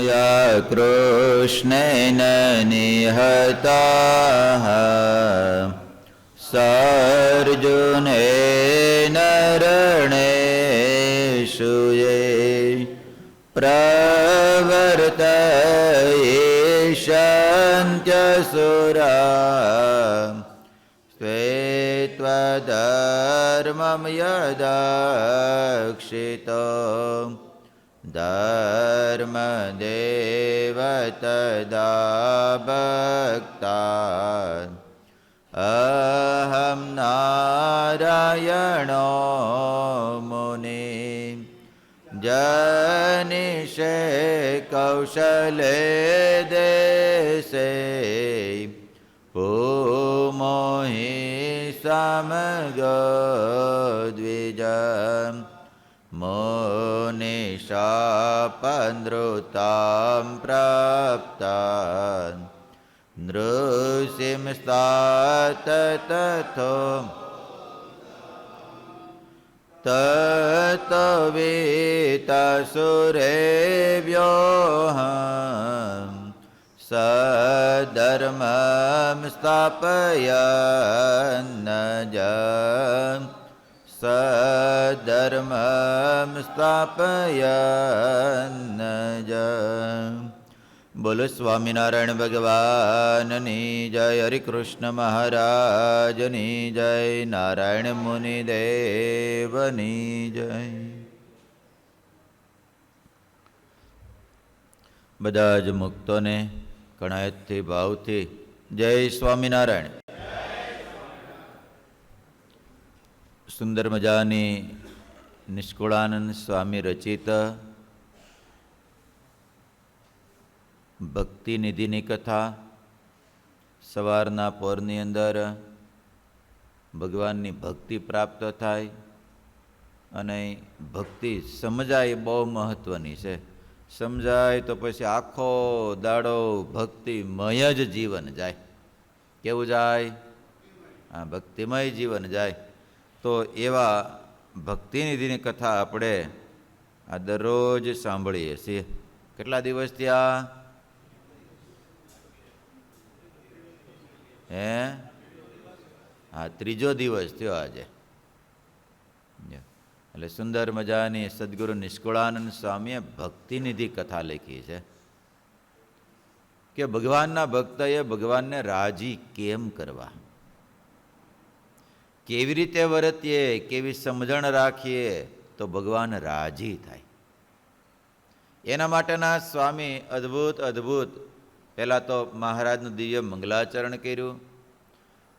मया कृष्णेन निहताः सर्जुनेन रणेषु ये प्रवर्तयिष्यन्त्यसुरा स्वेत्वधर्मं यदक्षितो धर्मदेव तदा भक्तान् अहं नारायणो मुनिः जनिषे कौशले देशे भूमोहि समगो द्विजम् मुनिशापनृतां प्राप्तान् नृसिंस्तात ततो तत्त्ववेत्तसुरेभ्योऽहं सधर्मं स्थापयन्नजम् सधर्मं स्थापयन्नज। બોલો સ્વામિનારાયણ ભગવાનની જય, હરિકૃષ્ણ મહારાજની જય, નારાયણ મુનિદેવની જય. બધા જ મુક્તોને કણાયતથી ભાવથી જય સ્વામિનારાયણ. સુંદર મજાની નિષ્કુળાનંદ સ્વામી રચિત ભક્તિનિધિની કથા સવારના પોરની અંદર ભગવાનની ભક્તિ પ્રાપ્ત થાય અને ભક્તિ સમજાય બહુ મહત્ત્વની છે. સમજાય તો પછી આખો દાડો ભક્તિમય જ જીવન જાય. કેવું જાય? હા, ભક્તિમય જીવન જાય. તો એવા ભક્તિનિધિની કથા આપણે આ દરરોજ સાંભળીએ છીએ. કેટલા દિવસથી આ હા, ત્રીજો દિવસ થયો આજે. એટલે સુંદર મજાની સદગુરુ નિષ્કુળાનંદ સ્વામીએ ભક્તિનિધિ કથા લખી છે કે ભગવાનના ભક્તએ ભગવાનને રાજી કેમ કરવા, કેવી રીતે વર્તીએ, કેવી સમજણ રાખીએ તો ભગવાન રાજી થાય. એના માટેના સ્વામી અદ્ભુત અદ્ભુત પહેલાં તો મહારાજનું દિવ્ય મંગલાચરણ કર્યું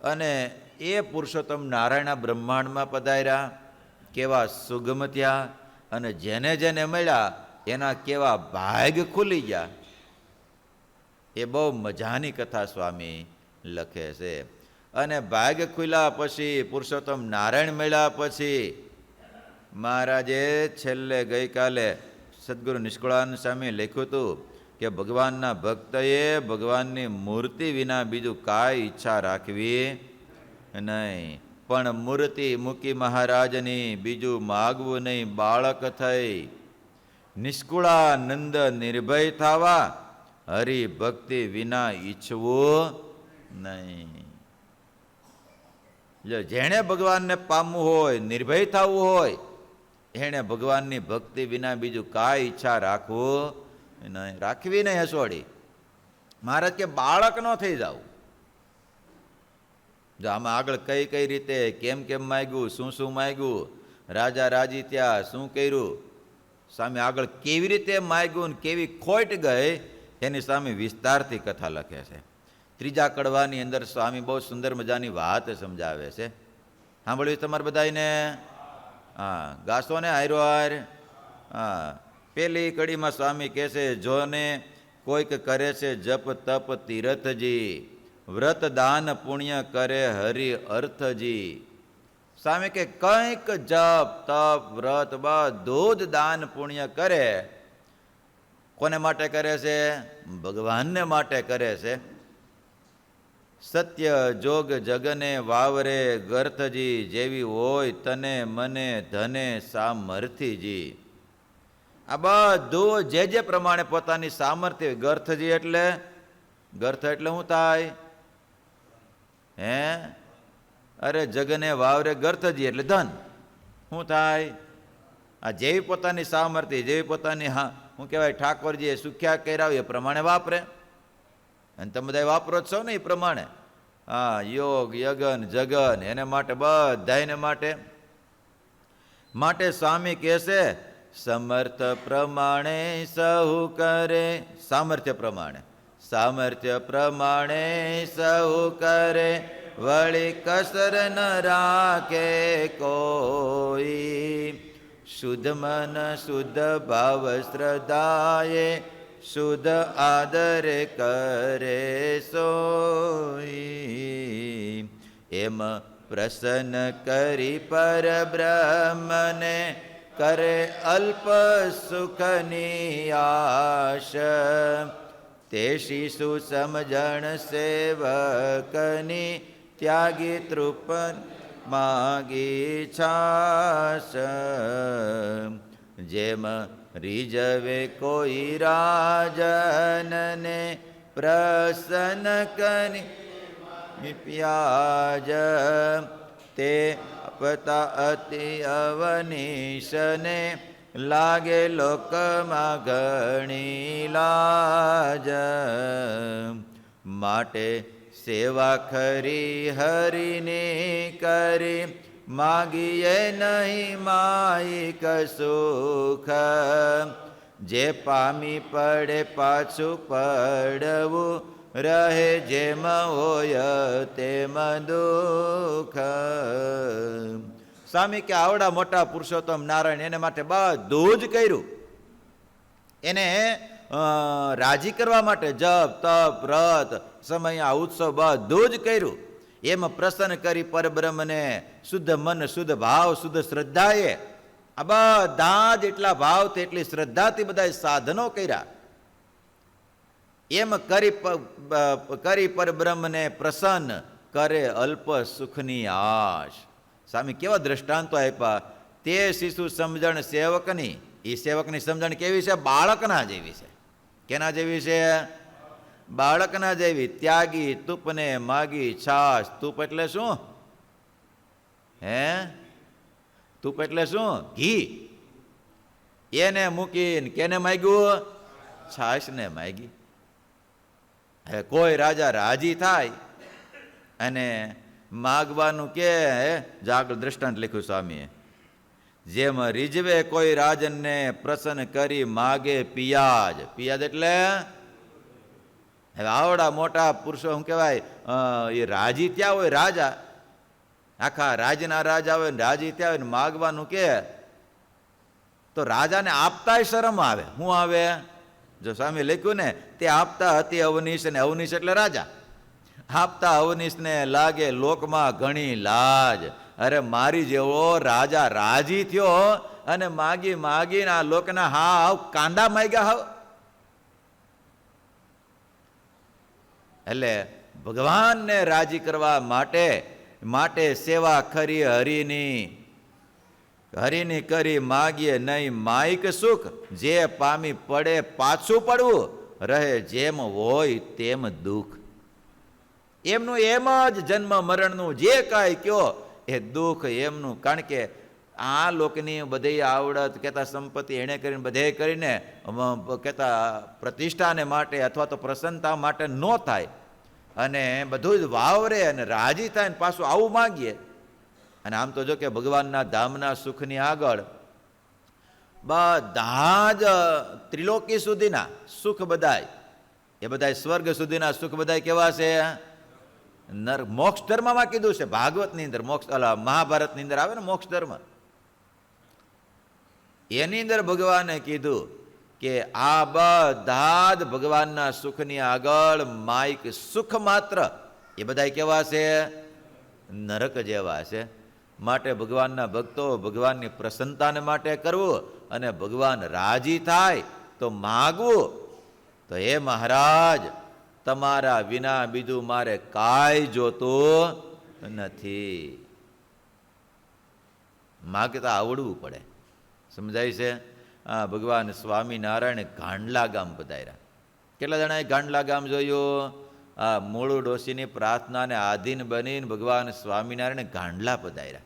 અને એ પુરુષોત્તમ નારાયણના બ્રહ્માંડમાં પધાર્યા. કેવા સુગમ થયા અને જેને જેને મળ્યા એના કેવા ભાગ ખુલી ગયા. એ બહુ મજાની કથા સ્વામી લખે છે. અને ભાગ ખુલ્યા પછી, પુરુષોત્તમ નારાયણ મળ્યા પછી મહારાજે છેલ્લે ગઈકાલે સદગુરુ નિષ્કુળાનંદ સ્વામીએ લખ્યું હતું કે ભગવાનના ભક્તએ ભગવાનની મૂર્તિ વિના બીજું કાંઈ ઈચ્છા રાખવી નહીં, પણ મૂર્તિ મૂકી મહારાજની બીજું માગવું નહીં. બાળક થઈ નિષ્કુળાનંદ નિર્ભય થવા, હરિભક્તિ વિના ઈચ્છવું નહીં. જેણે ભગવાનને પામવું હોય, નિર્ભય થવું હોય, એણે ભગવાનની ભક્તિ વિના બીજું કાંઈ ઈચ્છા રાખવું નહીં, રાખવી નહીં. હસોડી મહારાજ કે બાળક ન થઈ જાવ. જો આમાં આગળ કઈ કઈ રીતે કેમ કેમ માગ્યું, શું શું માગ્યું, રાજા રાજી ત્યાં શું કર્યું, સામે આગળ કેવી રીતે માગ્યું ને કેવી ખોટ ગઈ એની સામે વિસ્તારથી કથા લખે છે. ત્રીજા કડવાની અંદર સ્વામી બહુ સુંદર મજાની વાત સમજાવે છે. સાંભળ્યું તમારે બધાને? હા, ગાસો ને હારો હાર. હા, પેલી કડીમાં સ્વામી કહે છે, જોને કોઈક કરે છે જપ તપ તીરથજી, વ્રત દાન પુણ્ય કરે હરિ અર્થજી. સ્વામી કે કંઈક જપ તપ વ્રત બધું જ દાન પુણ્ય કરે. કોને માટે કરે છે? ભગવાનને માટે કરે છે. સત્ય જોગ જગને વાવરે ગર્થજી, જેવી હોય તને મને ધને સામર્થીજી. આ બધું જે પ્રમાણે પોતાની સામર્થ્ય. ગર્થજી એટલે ગર્થ એટલે શું થાય? હે? અરે જગને વાવરે ગર્થજી એટલે ધન. શું થાય? આ જેવી પોતાની સામર્થ્ય, જેવી પોતાની શું કહેવાય, ઠાકોરજીએ સુખ્યા કર્યા એ પ્રમાણે વાપરે. અને તમે બધા વાપરો જ છો ને એ પ્રમાણે. હા, યોગ યગન જગન એને માટે બધાને માટે સ્વામી કહેશે સમર્થ પ્રમાણે સહુ કરે. સામર્થ્ય પ્રમાણે, સામર્થ્ય પ્રમાણે સહુ કરે, વળી કસર ન રાખે કોઈ. શુદ્ધ મન શુદ્ધ ભાવ શ્રદ્ધાએ, શુદ્ધ આદરે કરે સોઈ. એમ પ્રસન્ન કરી પર બ્રહ્મને, કરે અલ્પ સુખની આશ. તે શિશુ સમજણ સેવકની, ત્યાગી તૃપન માગી છાશ. જેમ રીઝવે કોઈ રાજનને, પ્રસન્ન કરી પ્યાજ. તે આપતા અતિ અવનીશને, લાગે લોકમાં ઘણી લાજ. માટે સેવા ખરી હરિની કરી, માગીએ નહીં માયિક સુખ. જે પામી પડે પાછું પડવું, રહે જેમ હોય તેમ દુઃખ. સ્વામી કે આવડા મોટા પુરુષોત્તમ નારાયણ એને માટે બધું જ કર્યું. એને રાજી કરવા માટે જપ તપ વ્રત સમય ઉત્સવ બધું જ કર્યું. એમ પ્રસન્ન કરી પરબ્રહ્મને, શુદ્ધ મન શુદ્ધ ભાવ શુદ્ધ શ્રદ્ધાએ. આ બધા જ એટલા ભાવથી એટલી શ્રદ્ધાથી બધા સાધનો કર્યા. એમ કરી પરબ્રહ્મને પ્રસન્ન કરે અલ્પ સુખની આશ. સ્વામી કેવા દ્રષ્ટાંતો આપ્યા. તે શિશુ સમજણ સેવકની, એ સેવકની સમજણ કેવી છે? બાળકના જેવી છે. કેના જેવી છે? બાળકના જેવી. ત્યાગી તુપને માગી છાશ. તુપ એટલે શું? હે? તુપ એટલે શું? ઘી. એને મૂકીને કેને માગ્યું? છાશ ને માગી. હવે કોઈ રાજા રાજી થાય અને માગવાનું કે, આગળ દ્રષ્ટાંત લખ્યું સ્વામીએ. જેમ રીઝવે કોઈ રાજનને, પ્રસન્ન કરી માગે પિયાજ. પિયાજ એટલે હવે આવડા મોટા પુરુષો શું કહેવાય, એ રાજી ત્યાં હોય રાજા, આખા રાજના રાજા હોય ને રાજી ત્યાં હોય ને માગવાનું કે, તો રાજાને આપતાય શરમ આવે. શું આવે? જો સ્વામી લખ્યું ને, તે આપતા હતી અવનીશ, ને અવનીશ એટલે રાજા. આપતા અવનીશને લાગે લોકમાં ઘણી લાજ. અરે મારી જેવો રાજા રાજી થયો અને માગી માગીને આ લોકના હાવ કાંડા માગ્યા હાવ. એટલે ભગવાનને રાજી કરવા માટે સેવા ખરી હરિની. હરિની કરી માગીએ નહીં માયિક સુખ. જે પામી પડે પાછું પડવું, રહે જેમ હોય તેમ દુઃખ. એમનું એમ જ જન્મ મરણનું જે કાંઈ કયો એ દુઃખ એમનું. કારણ કે આ લોકની બધી આવડત કહેતા સંપત્તિ એણે કરીને બધે કરીને કહેતા પ્રતિષ્ઠાને માટે અથવા તો પ્રસન્નતા માટે ન થાય, અને બધું જ વાવરે અને રાજી થાય ને પાછું આવું માગીએ. અને આમ તો જો કે ભગવાનના ધામના સુખની આગળ બધા જ ત્રિલોકી સુધીના સુખ બધાય, એ બધા સ્વર્ગ સુધીના સુખ બધાય કેવા છે? મોક્ષ ધર્મમાં કીધું છે. ભાગવતની અંદર મોક્ષ, મહાભારતની અંદર આવે ને મોક્ષ ધર્મ, એની અંદર ભગવાને કીધું કે આ બધા જ ભગવાનના સુખની આગળ માયિક સુખ માત્ર, એ બધા કેવા છે? નરક જેવા છે. માટે ભગવાનના ભક્તો ભગવાનની પ્રસન્નતાને માટે કરવું, અને ભગવાન રાજી થાય તો માગવું. તો હે મહારાજ, તમારા વિના બીજું મારે કાંઈ જોતું નથી. માગતા આવડવું પડે. સમજાય છે? ભગવાન સ્વામિનારાયણ ગાંડલા ગામ પધાર્યા. કેટલા જણાએ ગાંડલા ગામ જોયું? મૂળું ડોશીની પ્રાર્થનાને આધીન બનીને ભગવાન સ્વામિનારાયણ ગાંડલા પધાર્યા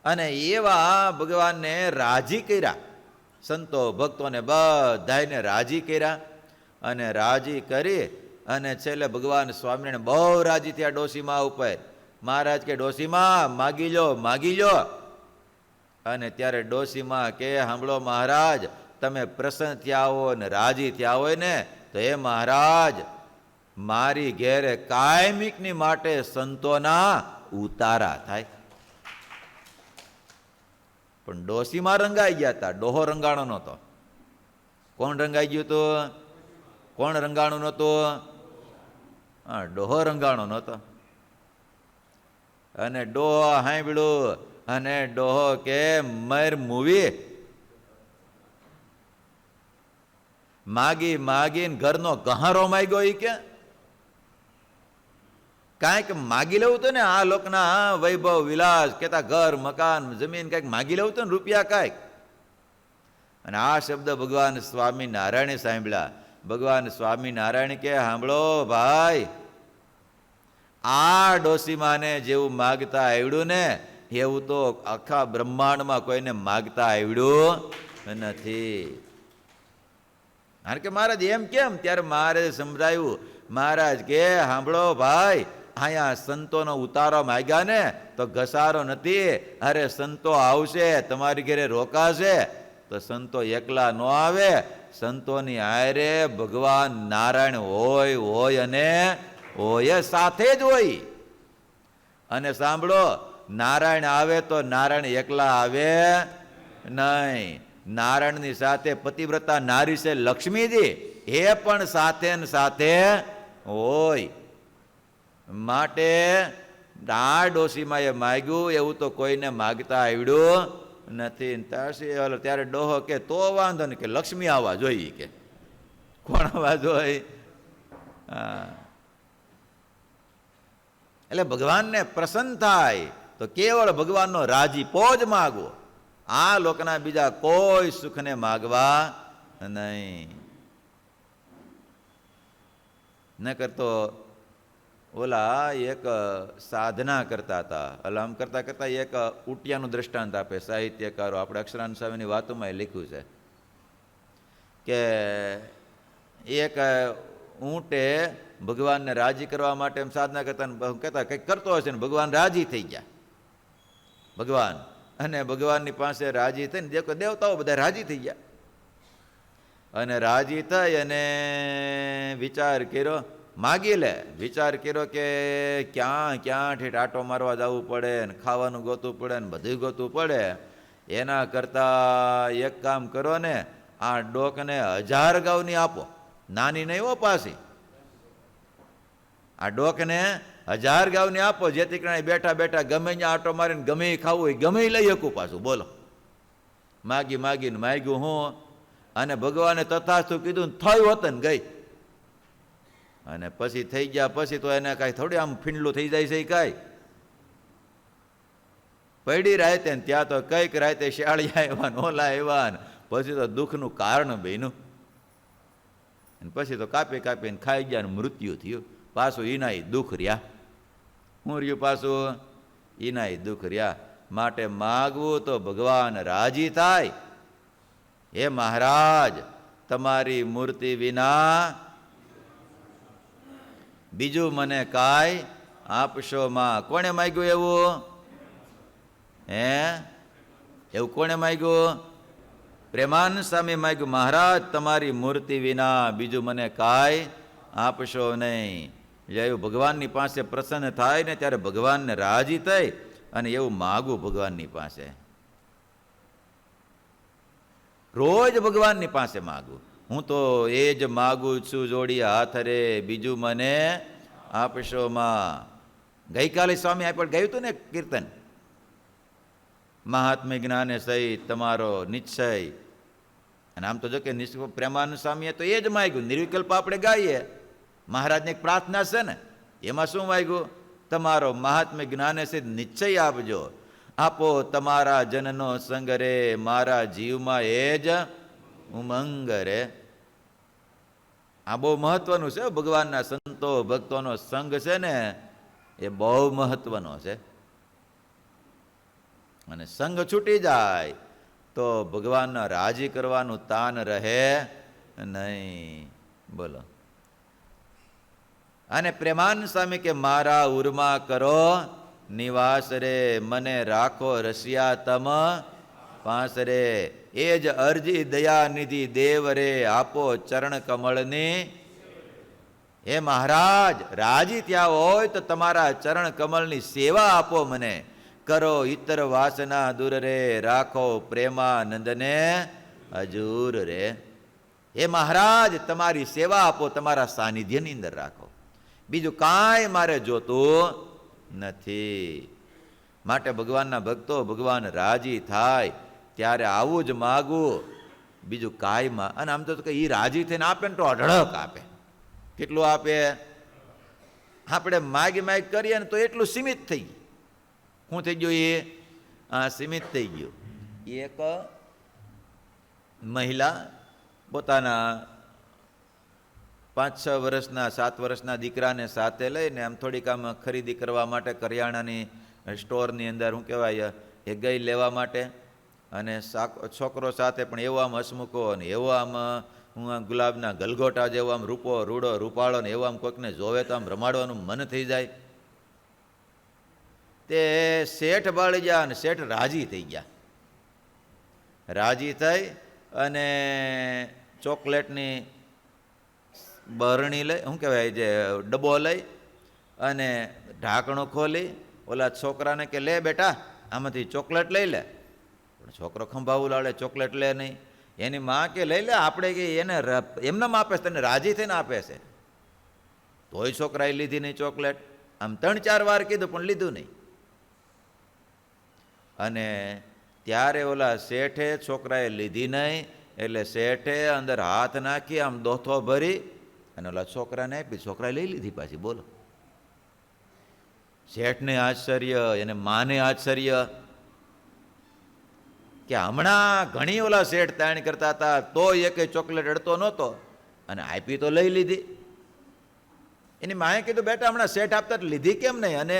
અને એવા ભગવાનને રાજી કર્યા. સંતો ભક્તોને બધાને રાજી કર્યા અને રાજી કરી અને છેલ્લે ભગવાન સ્વામિનારાયણ બહુ રાજી થયા ડોશીમા ઉપર. મહારાજ કે ડોશીમા માગી લો, માગી લો. અને ત્યારે ડોશીમા કે સાંભળો મહારાજ, તમે પ્રસન્ન થયા હો ને રાજી થયા હોય ને તો એ મહારાજ મારી ઘેરે કાયમિકની માટે સંતોના ઉતારા થાય. પણ ડોશીમાં રંગાઈ ગયા હતા, ડોહો રંગાણો નહોતો. કોણ રંગાઈ ગયું હતું? કોણ રંગાણું નહોતું? ડોહો રંગાણો નહોતો. અને ડોહો સાંભળ્યું અને ડોહો કે મર મૂવી માગી માગીને ઘરનો ગહારો માગ્યો. એ કે કાંઈક માગી લેવું હતું ને, આ લોકના વૈભવ વિલાસ કેતા ઘર મકાન જમીન કાંઈક માગી લેવું હતું ને, રૂપિયા કાંઈક. અને આ શબ્દ ભગવાન સ્વામિનારાયણે સાંભળ્યા. ભગવાન સ્વામિનારાયણ કે સાંભળો ભાઈ, આ ડોશીમાને જેવું માગતા આવડ્યું ને એવું તો આખા બ્રહ્માંડમાં કોઈને માગતા આવડ્યું નથી. કારણ કે મહારાજ એમ કેમ? ત્યારે મહારાજે સમજાયું. મહારાજ કે સાંભળો ભાઈ, અહીંયા સંતોનો ઉતારો માગ્યા ને તો ઘસારો નથી. અરે સંતો આવશે, તમારી ઘરે રોકાશે તો સંતો એકલા ન આવે, સંતોની આરે ભગવાન નારાયણ હોય હોય અને હોય સાથે જ હોય. અને સાંભળો, નારાયણ આવે તો નારાયણ એકલા આવે નહીં. નારાયણની સાથે પતિવ્રતા નારી છે લક્ષ્મીજી, એ પણ સાથે ને સાથે હોય. માટે આ ડોશીમાં એ માગ્યું એવું તો કોઈને માગતા આવડ્યું નથી. ત્યારે ડોહો કે તો વાંધો નહીં, કે લક્ષ્મી આવવા જોઈએ. કે કોણ આવવા જોઈએ? એટલે ભગવાનને પ્રસન્ન થાય તો કેવળ ભગવાનનો રાજીપો જ માગવો. આ લોકના બીજા કોઈ સુખને માગવા નહીં. ન કરતો ઓલા એક સાધના કરતા હતા. આમ કરતા કરતા એક ઉટિયાનું દ્રષ્ટાંત આપે સાહિત્યકારો. આપણે અક્ષરાનંદ સ્વામીની વાતોમાં લખ્યું છે કે એક ઊંટે ભગવાનને રાજી કરવા માટે એમ સાધના કરતા કહેતા કંઈક કરતો હશે ને ભગવાન રાજી થઈ ગયા. ભગવાન અને ભગવાનની પાસે રાજી થઈને દેવતાઓ બધા રાજી થઈ ગયા. અને રાજી થઈ અને વિચાર કર્યો, માગી લે. વિચાર કર્યો કે ક્યાં ક્યાં ઠેઠ આટો મારવા જવું પડે ને ખાવાનું ગોતવું પડે ને બધું ગોતવું પડે. એના કરતાં એક કામ કરો ને, આ ડોકને 1000 ગાઉની આપો. નાની નહીં હો પાછી. આ ડોકને 1000 ગાઉની આપો, જેથી કરીને બેઠા બેઠા ગમે ત્યાં આટો મારીને ગમે ખાવું હોય ગમે લઈ શકું પાછું. બોલો, માગી માગીને માગ્યું હું, અને ભગવાને તથાસ્તુ કીધું, થયું હોત ને ગઈ. અને પછી થઈ ગયા પછી તો એને કાંઈ થોડી આમ ફીંડલું થઈ જાય છે. કાંઈ પડી રાતે ને ત્યાં તો કંઈક રાતે શિયાળિયા આવ્યા ને ઓલા આવ્યા ને પછી તો દુઃખનું કારણ બન્યું. અને પછી તો કાપી કાપીને ખાઈ ગયા ને મૃત્યુ થયું. પાછું એનાય દુઃખ રહ્યા. શું રહ્યું પાછું? એનાય દુઃખ રહ્યા. માટે માગવું તો ભગવાન રાજી થાય. હે મહારાજ, તમારી મૂર્તિ વિના બીજું મને કાંઈ આપશો માં. કોણે માગ્યું એવું? એવું કોણે માગ્યું? પ્રેમાનંદ સ્વામી માગ્યું, મહારાજ તમારી મૂર્તિ વિના બીજું મને કાંઈ આપશો નહીં. એવું ભગવાનની પાસે પ્રસન્ન થાય ને ત્યારે ભગવાનને રાજી થઈ અને એવું માગવું ભગવાનની પાસે. રોજ ભગવાનની પાસે માગવું. હું તો એ જ માગું છું જોડી હાથ રે, બીજું મને આપશો માં. ગઈકાલે સ્વામી આપણે ગાયું હતું ને કીર્તન, મહાત્મ્ય જ્ઞાને સહિત તમારો નિશ્ચય. અને આમ તો જો કે પ્રેમાનંદ સ્વામીએ તો એ જ માગ્યું. નિર્વિકલ્પ આપણે ગાઈએ, મહારાજની એક પ્રાર્થના છે ને, એમાં શું માગ્યું? તમારો મહાત્મ્ય જ્ઞાને સહિત નિશ્ચય આપજો. આપો તમારા જનનો સંગ રે, મારા જીવમાં એ જ ઉમંગ રે. આ બહુ મહત્વનું છે. ભગવાનના સંતો ભક્તોનો સંગ છે ને એ બહુ મહત્વનો છે. અને સંગ છૂટી જાય તો ભગવાનના રાજી કરવાનું તાન રહે નહીં. બોલો. અને પ્રેમાન સ્વામી કે મારા ઉરમાં કરો નિવાસ રે, મને રાખો રસિયા તમ પાસ રે. એ જ અરજી દયાનિધિ દેવ રે, આપો ચરણ કમળની. હે મહારાજ, રાજી થયા હોય તો તમારા ચરણ કમળની સેવા આપો મને. કરો ઇતર વાસના દૂર રે, રાખો પ્રેમાનંદને હજૂર રે. હે મહારાજ, તમારી સેવા આપો, તમારા સાનિધ્યની અંદર રાખો. બીજું કાંઈ મારે જોતું નથી. માટે ભગવાનના ભક્તો ભગવાન રાજી થાય ત્યારે આવું જ માગવું, બીજું કાંઈ અને આમ તો એ રાજી થઈને આપે ને તો અઢળક આપે. કેટલું આપે? આપણે માગી કરીએ ને તો એટલું સીમિત થઈ ગયું. શું થઈ ગયું? એ સીમિત થઈ ગયું. એક મહિલા પોતાના 5-6 વર્ષના 7 વર્ષના દીકરાને સાથે લઈને આમ થોડીક આમ ખરીદી કરવા માટે કરિયાણાની સ્ટોરની અંદર શું કહેવાય એ ગઈ લેવા માટે. અને છોકરો સાથે પણ એવો આમ હસમુખો અને એવો આમ હું ગુલાબના ગલગોટા જેવો આમ રૂપો રૂડો રૂપાળો ને એવો આમ કોઈકને જોવે તો આમ રમાડવાનું મન થઈ જાય. તે શેઠ બાળી ગયા અને શેઠ રાજી થઈ ગયા. રાજી થઈ અને ચોકલેટની બરણી લઈ, શું કહેવાય, જે ડબ્બો લઈ અને ઢાંકણું ખોલી ઓલા છોકરાને કે લે બેટા આમાંથી ચોકલેટ લઈ લે. પણ છોકરો ખંભાવું લાડે, ચોકલેટ લે નહીં. એની માં કે લઈ લે, આપણે કે એને એમનામ આપે છે, તને રાજી થઈને આપે છે. તોય છોકરાએ લીધી નહીં ચોકલેટ. આમ 3-4 વાર કીધું પણ લીધું નહીં. અને ત્યારે ઓલા શેઠે છોકરાએ લીધી નહીં એટલે શેઠે અંદર હાથ નાખી આમ દોથો ભરી અને ઓલા છોકરાને આપી. છોકરાએ લઈ લીધી પાછી. બોલો. શેઠને આશ્ચર્ય, એને માને આશ્ચર્ય કે હમણાં ઘણી ઓલા શેઠ તાણ કરતા હતા તોય એકે ચોકલેટ અડતો નહોતો અને આપી તો લઈ લીધી. એની માએ કીધું બેટા હમણાં શેઠ આપતા લીધી કેમ નહીં? અને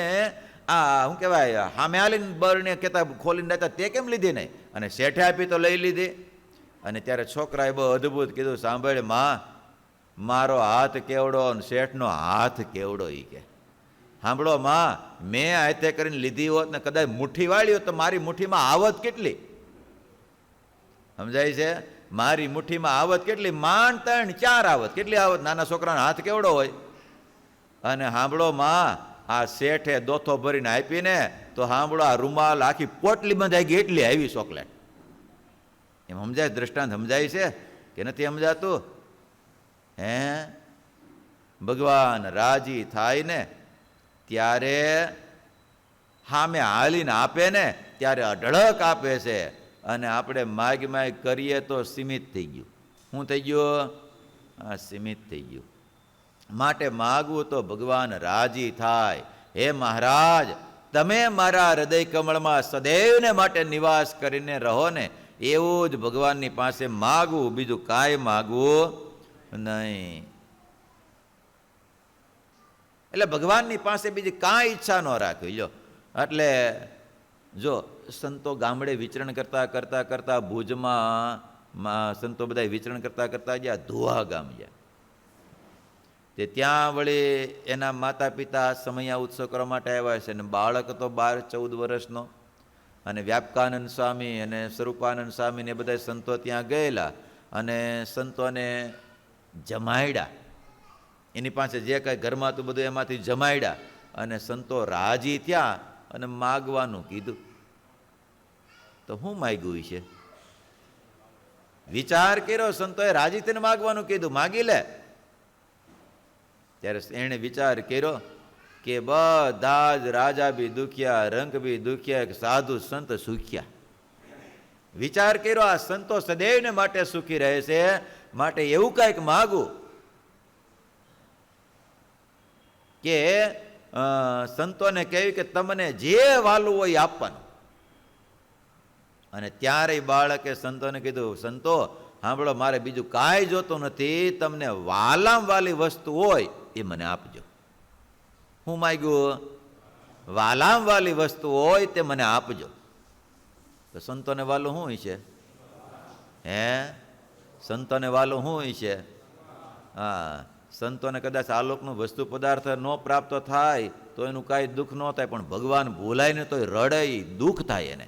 આ શું કહેવાય હામે હાલીને બરને કહેતા ખોલીને દેતા તે કેમ લીધી નહીં? અને શેઠે આપી તો લઈ લીધી. અને ત્યારે છોકરાએ બહુ અદભુત કીધું, સાંભળે માં, મારો હાથ કેવડો અને શેઠનો હાથ કેવડો. એ કે સાંભળો માં, મેં હાથે કરીને લીધી હોત ને કદાચ મુઠ્ઠી વાળી હોત તો મારી મુઠ્ઠીમાં આવત કેટલી? સમજાય છે? મારી મુઠ્ઠીમાં આવત કેટલી? માંડ 3-4 આવત. કેટલી આવત? નાના છોકરાનો હાથ કેવડો હોય. અને સાંભળો માં, આ શેઠે દોથો ભરીને આપીને તો સાંભળો આ રૂમાલ આખી પોટલી બંધાઈ ગઈ એટલી આવી ચોકલેટ. એમ સમજાય? દ્રષ્ટાંત સમજાય છે કે નથી સમજાતું? હે, ભગવાન રાજી થાય ને ત્યારે સામે હાલીને આપે ને ત્યારે અઢળક આપે છે. અને આપણે માગ કરીએ તો સીમિત થઈ ગયું. શું થઈ ગયું? સીમિત થઈ ગયું. માટે માગવું તો ભગવાન રાજી થાય. હે મહારાજ, તમે મારા હૃદય કમળમાં સદૈવને માટે નિવાસ કરીને રહો ને, એવું જ ભગવાનની પાસે માગવું, બીજું કાંઈ માગવું નહીં. એટલે ભગવાનની પાસે બીજી કાંઈ ઈચ્છા ન રાખવી. લો એટલે જો સંતો ગામડે વિચરણ કરતા કરતા કરતા ભુજમાં સંતો બધા વિચરણ કરતા કરતા ગયા ધોવા ગામ ગયા. તે ત્યાં વળી એના માતા પિતા સમયા ઉત્સવ કરવા માટે આવ્યા છે. અને બાળક હતો 12-14 વર્ષનો. અને વ્યાપકાનંદ સ્વામી અને સ્વરૂપાનંદ સ્વામી ને બધા સંતો ત્યાં ગયેલા અને સંતોને જમાડ્યા. એની પાસે જે કાંઈ ઘરમાં હતું બધું એમાંથી જમાડ્યા. અને સંતો રાજી થયા અને માગવાનું કીધું. તો શું માગ્યું છે? વિચાર કર્યો. સંતોએ રાજી થઈને માગવાનું કીધું, માગી લે. ત્યારે એણે વિચાર કર્યો કે બધા જ રાજા બી દુખ્યા, રંગ બી દુખ્યા, સાધુ સંત સુખ્યા. વિચાર કર્યો આ સંતો સદૈવને માટે સુખી રહે છે, માટે એવું કંઈક માગું કે સંતોને કહ્યું કે તમને જે વાલું હોય આપવાનું. અને ત્યારે બાળકે સંતોને કીધું, સંતો સાંભળો, મારે બીજું કાંઈ જોતું નથી, તમને વાલામ વાલી વસ્તુ હોય એ મને આપજો. હું માગ્યું? વાલામ વાલી વસ્તુ હોય તે મને આપજો. તો સંતોને વાલું શું છે? હે, સંતોને વાલું શું છે? હા, સંતોને કદાચ આલોકનું વસ્તુ પદાર્થ ન પ્રાપ્ત થાય તો એનું કાંઈ દુઃખ ન થાય, પણ ભગવાન ભૂલાય ને તોય રડે, દુઃખ થાય એને.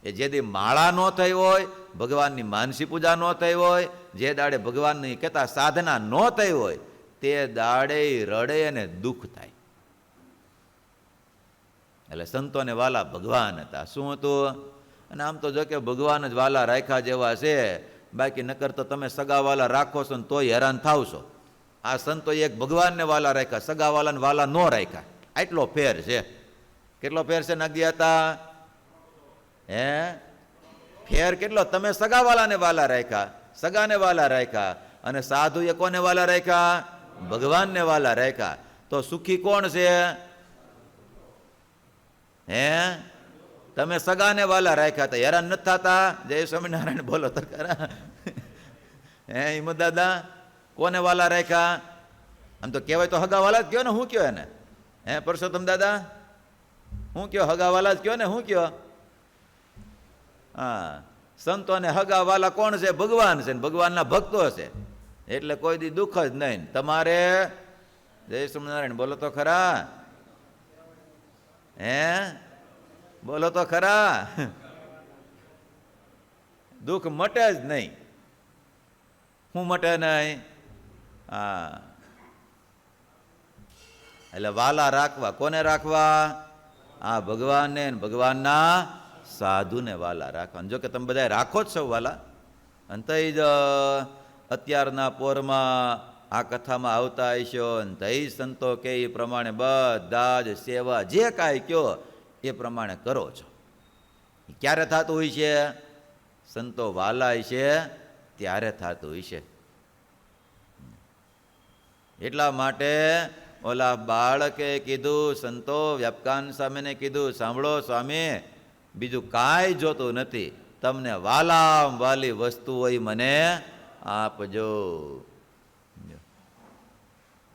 એ જે દી માળા ન થઈ હોય, ભગવાનની માનસી પૂજા ન થઈ હોય, જે દાડે ભગવાનની કહેતા સાધના ન થઈ હોય, તે દાડે રડે અને દુઃખ થાય. એટલે સંતોને વાલા ભગવાન હતા. શું હતું? અને આમ તો જો કે ભગવાન જ વાલા રાખ્યા જેવા છે, બાકી નકર તો તમે સગાવાલા રાખો છો ને તોય હેરાન થાવ છો. આ સંતોએ એક ભગવાનને વાલા રાખ્યા, સગાવાલાને વાલા ન રાખ્યા. આટલો ફેર છે. કેટલો ફેર છે નાગી હતા? હે, ફેર કેટલો? તમે સગાવાલાને વાલા રાખ્યા, સગાને વાલા રાખ્યા, અને સાધુએ કોને વાલા રાખ્યા? ભગવાનને વાલા રાખ્યા. તો સુખી કોણ છે? હે, તમે સગાને વાલા રાખ્યા હતા, હેરાન નથી થતા? જય સ્વામિનારાયણ બોલો તો ખરા. હે હિંમત દાદા, કોને વાલા રાખ્યા? આમ તો કહેવાય તો હગા વાલા જ કયો ને, હું કયો એને? હે પરસોત્તમ દાદા, હું કયો? હગા વાલા જ કયો ને, હું કયો? હા, સંતોને હગા વાલા કોણ છે? ભગવાન છે, ભગવાનના ભક્તો છે, એટલે કોઈ દી દુઃખ જ નહીં તમારે. જય સ્વામિનારાયણ બોલો તો ખરા. હે બોલો તો ખરા. દુઃખ મટે જ નહીં. શું મટે નહીં? હા, એટલે વાલા રાખવા. કોને રાખવા? આ ભગવાનને, ભગવાનના સાધુને વાલા રાખવા. જો કે તમે બધા રાખો જ છો વાલા, અને તઈ જ અત્યારના પોરમાં આ કથામાં આવતા હશો, અને તઈ સંતો કે એ પ્રમાણે બધા જ સેવા જે કાંઈ કયો એ પ્રમાણે કરો છો. ક્યારે થતું હોય છે? સંતો વાલા છે ત્યારે થતું હોય છે. એટલા માટે ઓલા બાળકે કીધું, સંતો વ્યાપકાન સ્વામીને કીધું, સાંભળો સ્વામી, બીજું કાંઈ જોતું નથી, તમને વાલામ વાલી વસ્તુ હોય મને આપજો.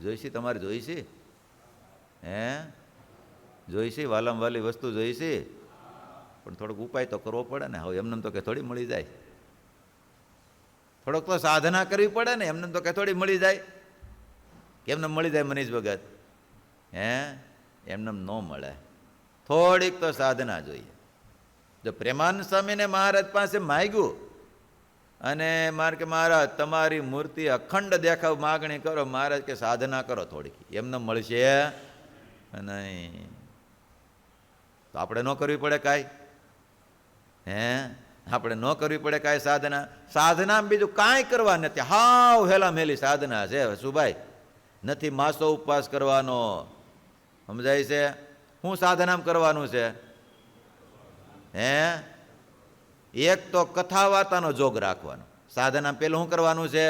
જોઈશી? તમારે જોઈશી? હે, જોઈશી? વાલામ વાલી વસ્તુ જોઈશી? પણ થોડોક ઉપાય તો કરવો પડે ને. હવે એમને તો કે થોડી મળી જાય. થોડોક તો સાધના કરવી પડે ને. એમને તો કે થોડી મળી જાય. કેમને મળી જાય મનીષ ભગત? હે, એમને ન મળે. થોડીક તો સાધના જોઈએ. જો પ્રેમાનંદ સ્વામીને મહારાજ પાસે માગ્યું અને મારે કે મહારાજ તમારી મૂર્તિ અખંડ દેખાવ માગણી કરો, મહારાજ કે સાધના કરો થોડીક, એમને મળશે નહીં. તો આપણે ન કરવી પડે કાંઈ? હે, આપણે ન કરવી પડે કાંઈ સાધના? સાધના બીજું કાંઈ કરવા નથી, હાવ હેલા મેલી સાધના છે સુભાઈ. નથી માસો ઉપવાસ કરવાનો, સમજાય છે? શું સાધના કરવાનું છે? હે, એક તો કથા વાર્તાનો જોગ રાખવાનો. સાધના પેલું શું કરવાનું છે?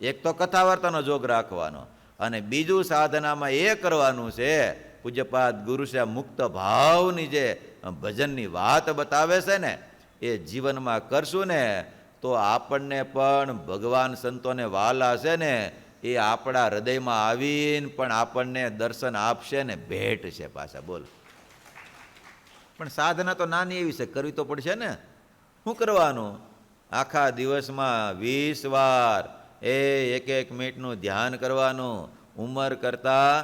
એક તો કથા વાર્તાનો જોગ રાખવાનો, અને બીજું સાધનામાં એ કરવાનું છે, પૂજ્યપાદ ગુરુશ્યા મુક્ત ભાવની જે ભજનની વાત બતાવે છે ને, એ જીવનમાં કરશું ને તો આપણને પણ ભગવાન સંતોને વાલા છે ને એ આપણા હૃદયમાં આવીને પણ આપણને દર્શન આપશે ને ભેટ છે પાછા. બોલ. પણ સાધના તો નાની એવી છે, કરવી તો પડશે ને. શું કરવાનું? આખા દિવસમાં 20 વાર એક એક મિનિટનું ધ્યાન કરવાનું. ઉંમર કરતા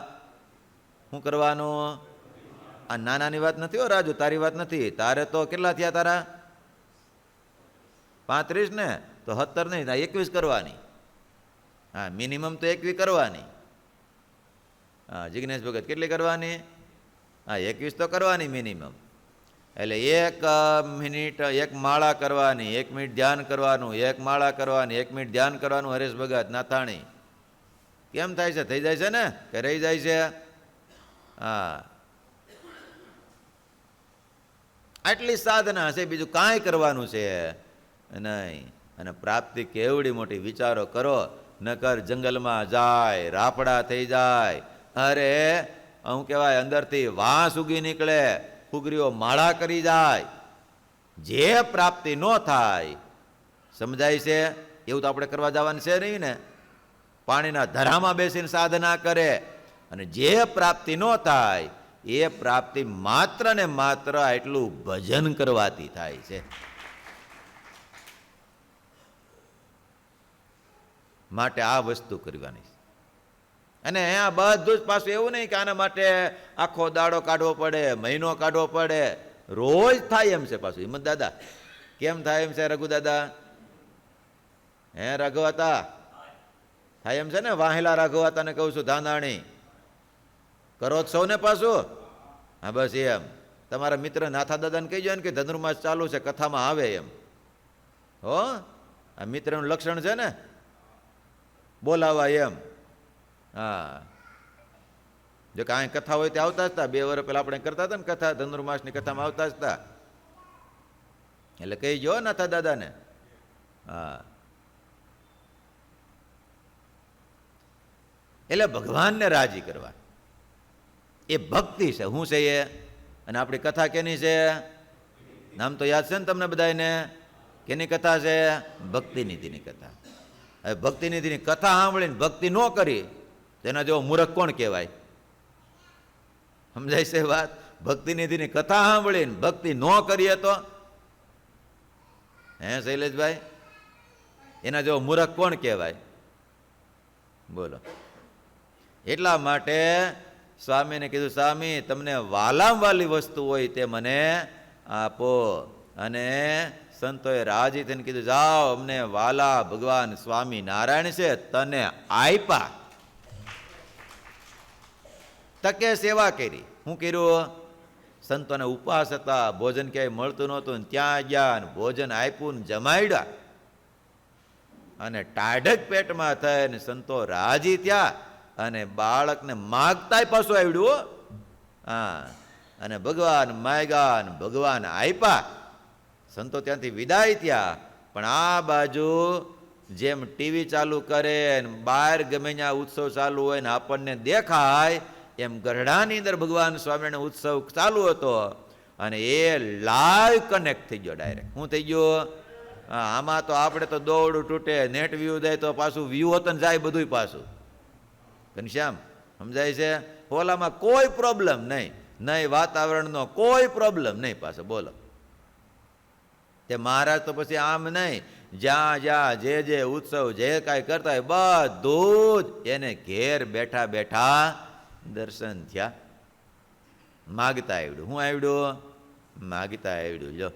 શું કરવાનું? આ નાનાની વાત નથી હો રાજુ, તારી વાત નથી. તારે તો કેટલા થયા તારા? 35 ને? તો 17 નહીં, 21 કરવાની. હા, મિનિમમ તો 21 કરવાની. હા, જિગ્નેશ ભગત કેટલી કરવાની? હા, 21 તો કરવાની મિનિમમ. એટલે 1 મિનિટ 1 માળા કરવાની, 1 મિનિટ ધ્યાન કરવાનું, 1 માળા કરવાની, 1 મિનિટ ધ્યાન કરવાનું. હરેશ ભગત નાથાણી કેમ થાય છે? થઈ જાય છે ને કે રહી જાય છે? હા, આટલી સાધના છે, બીજું કાંઈ કરવાનું છે નહીં. અને પ્રાપ્તિ કેવડી મોટી વિચારો કરો. નકર જંગલમાં જાય, રાપડા થઈ જાય, અરે શું કહેવાય, અંદરથી વાંસ ઉગી નીકળે, ફુગરીઓ માળા કરી જાય. જે પ્રાપ્તિ ન થાય, સમજાય છે? એવું તો આપણે કરવા જવાનું છે નહીં ને. પાણીના ધરામાં બેસીને સાધના કરે અને જે પ્રાપ્તિ ન થાય એ પ્રાપ્તિ માત્ર ને માત્ર એટલું ભજન કરવાથી થાય છે. માટે આ વસ્તુ કરવાની. અને આ બધું જ પાછું એવું નહીં કે આના માટે આખો દાડો કાઢવો પડે, મહિનો કાઢવો પડે. રોજ થાય એમ છે પાછું. હિંમત દાદા કેમ થાય એમ છે? રઘુ દાદા હે રાઘવાતા થાય એમ છે ને? વાહેલા રાઘવાતાને કહું છું, ધાનાણી કરો જ સૌને પાછું. હા બસ એમ તમારા મિત્ર નાથા દાદાને કહીજો ને કે ધનુર્માસ ચાલુ છે, કથામાં આવે એમ. હો, આ મિત્રનું લક્ષણ છે ને, બોલાવા એમ. હા, જો કાંઈ કથા હોય તે આવતા જ હતા. 2 વર્ષ પહેલા આપણે કરતા હતા ને કથા, ધનુર્માસની કથામાં આવતા જ હતા. એટલે કહીજો નાથા દાદાને. હા, એટલે ભગવાનને રાજી કરવા એ ભક્તિ છે. શું છે એ? અને આપણી કથા કેની છે? નામ તો યાદ છે ને તમને બધાને? કેની કથા છે? ભક્તિનિધિની કથા. હવે ભક્તિનિધિની કથા સાંભળીને ભક્તિ ન કરી તેના જેવો મૂર્ખ કોણ કહેવાય? સમજાય છે વાત? ભક્તિનિધિની કથા સાંભળીને ભક્તિ ન કરીએ તો, હે શૈલેષભાઈ, એના જેવો મૂર્ખ કોણ કહેવાય? બોલો. એટલા માટે સ્વામીને કીધું, સ્વામી તમને વાલામ વાલી વસ્તુ હોય તે મને આપો. અને સંતોએ રાજી થઈને કીધું, જાઓ અમને વાલા ભગવાન સ્વામી નારાયણ છે, તને આપ્યા. તકે સેવા કરી. શું કર્યું? સંતોને ઉપવાસ હતા, ભોજન ક્યાંય મળતું નહોતું, ત્યાં ગયા ને ભોજન આપ્યું ને જમાડ્યા. અને ટાઢક પેટમાં થઈને સંતો રાજી થયા અને બાળકને માગતાય પાછું આવડ્યું. હા, અને ભગવાન માગ્યા ને ભગવાન આપ્યા. સંતો ત્યાંથી વિદાય થયા. પણ આ બાજુ જેમ ટીવી ચાલુ કરે ને બહાર ગમે ત્યાં ઉત્સવ ચાલુ હોય ને આપણને દેખાય એમ ગરડાની અંદર ભગવાન સ્વામિનારાયણ ઉત્સવ ચાલુ હતો અને એ લાઈવ કનેક્ટ થઈ ગયો ડાયરેક્ટ. શું થઈ ગયો? આમાં તો આપણે તો દોડું તૂટે, નેટ વ્યૂ જાય તો પાછું વ્યૂ હોતો ને જાય બધું પાછું. ઘનશ્યામ સમજાય છે? ઓલામાં કોઈ પ્રોબ્લેમ નહીં, નહીં વાતાવરણનો કોઈ પ્રોબ્લેમ નહીં પાછો. બોલો. તે મહારાજ તો પછી આમ નહીં, જ્યાં જ્યાં જે ઉત્સવ જે કાંઈ કરતા હોય બધું જ એને ઘેર બેઠા બેઠા દર્શન થયા. માગતા આવડ્યું. શું આવડ્યું? માગતા આવડ્યું. લો,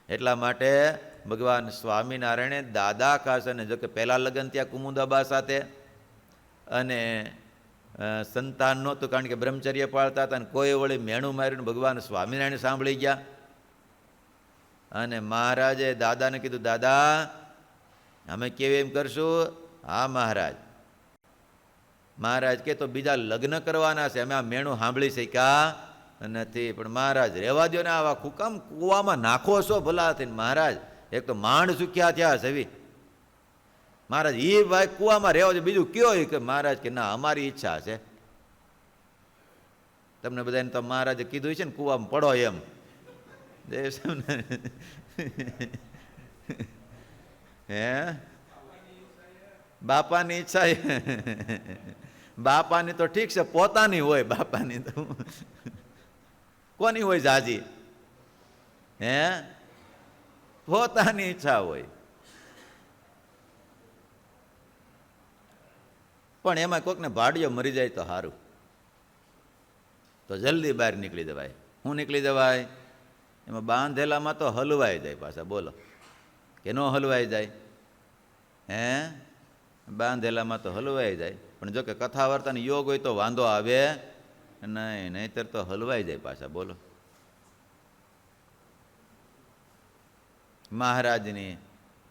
એટલા માટે ભગવાન સ્વામિનારાયણે દાદા ખાસ, અને જો કે પહેલાં લગ્ન ત્યાં કુમુદાબા સાથે, અને સંતાન નહોતું કારણ કે બ્રહ્મચર્ય પાળતા હતા, અને કોઈ વળી મેણું માર્યું ભગવાન સ્વામિનારાયણ સાંભળી ગયા. અને મહારાજે દાદાને કીધું, દાદા અમે કેવી એમ કરશું? હા મહારાજ. મહારાજ કે તો બીજા લગ્ન કરવાના છે, અમે આ મેણું સાંભળી શક્યા નથી. પણ મહારાજ રહેવા દો ને, આવા કુકામ કૂવામાં નાખો છો ભલા થઈને. મહારાજ એક તો માંડ સુખ્યા થયા સવી. મહારાજ એ ભાઈ કૂવામાં રહેવા દો, બીજું કયો? કે મહારાજ કે ના, અમારી ઈચ્છા છે. તમને બધાને તો મહારાજે કીધું છે ને કૂવામાં પડો એમ. હે બાપાની ઈચ્છા. બાપાની તો ઠીક છે, પોતાની હોય. બાપાની તો કોની હોય? જાજી. હે પોતાની ઈચ્છા હોય. પણ એમાં કોકને ભાડિયો મરી જાય તો સારું, તો જલ્દી બહાર નીકળી જવાય. શું નીકળી જવાય? એમાં બાંધેલામાં તો હલવાઈ જાય પાછા. બોલો, કે ન હલવાઈ જાય? હે બાંધેલામાં તો હલવાઈ જાય. પણ જો કે કથા વાર્તાનો યોગ હોય તો વાંધો આવે નહીં, નહીંતર તો હલવાઈ જાય પાછા. બોલો.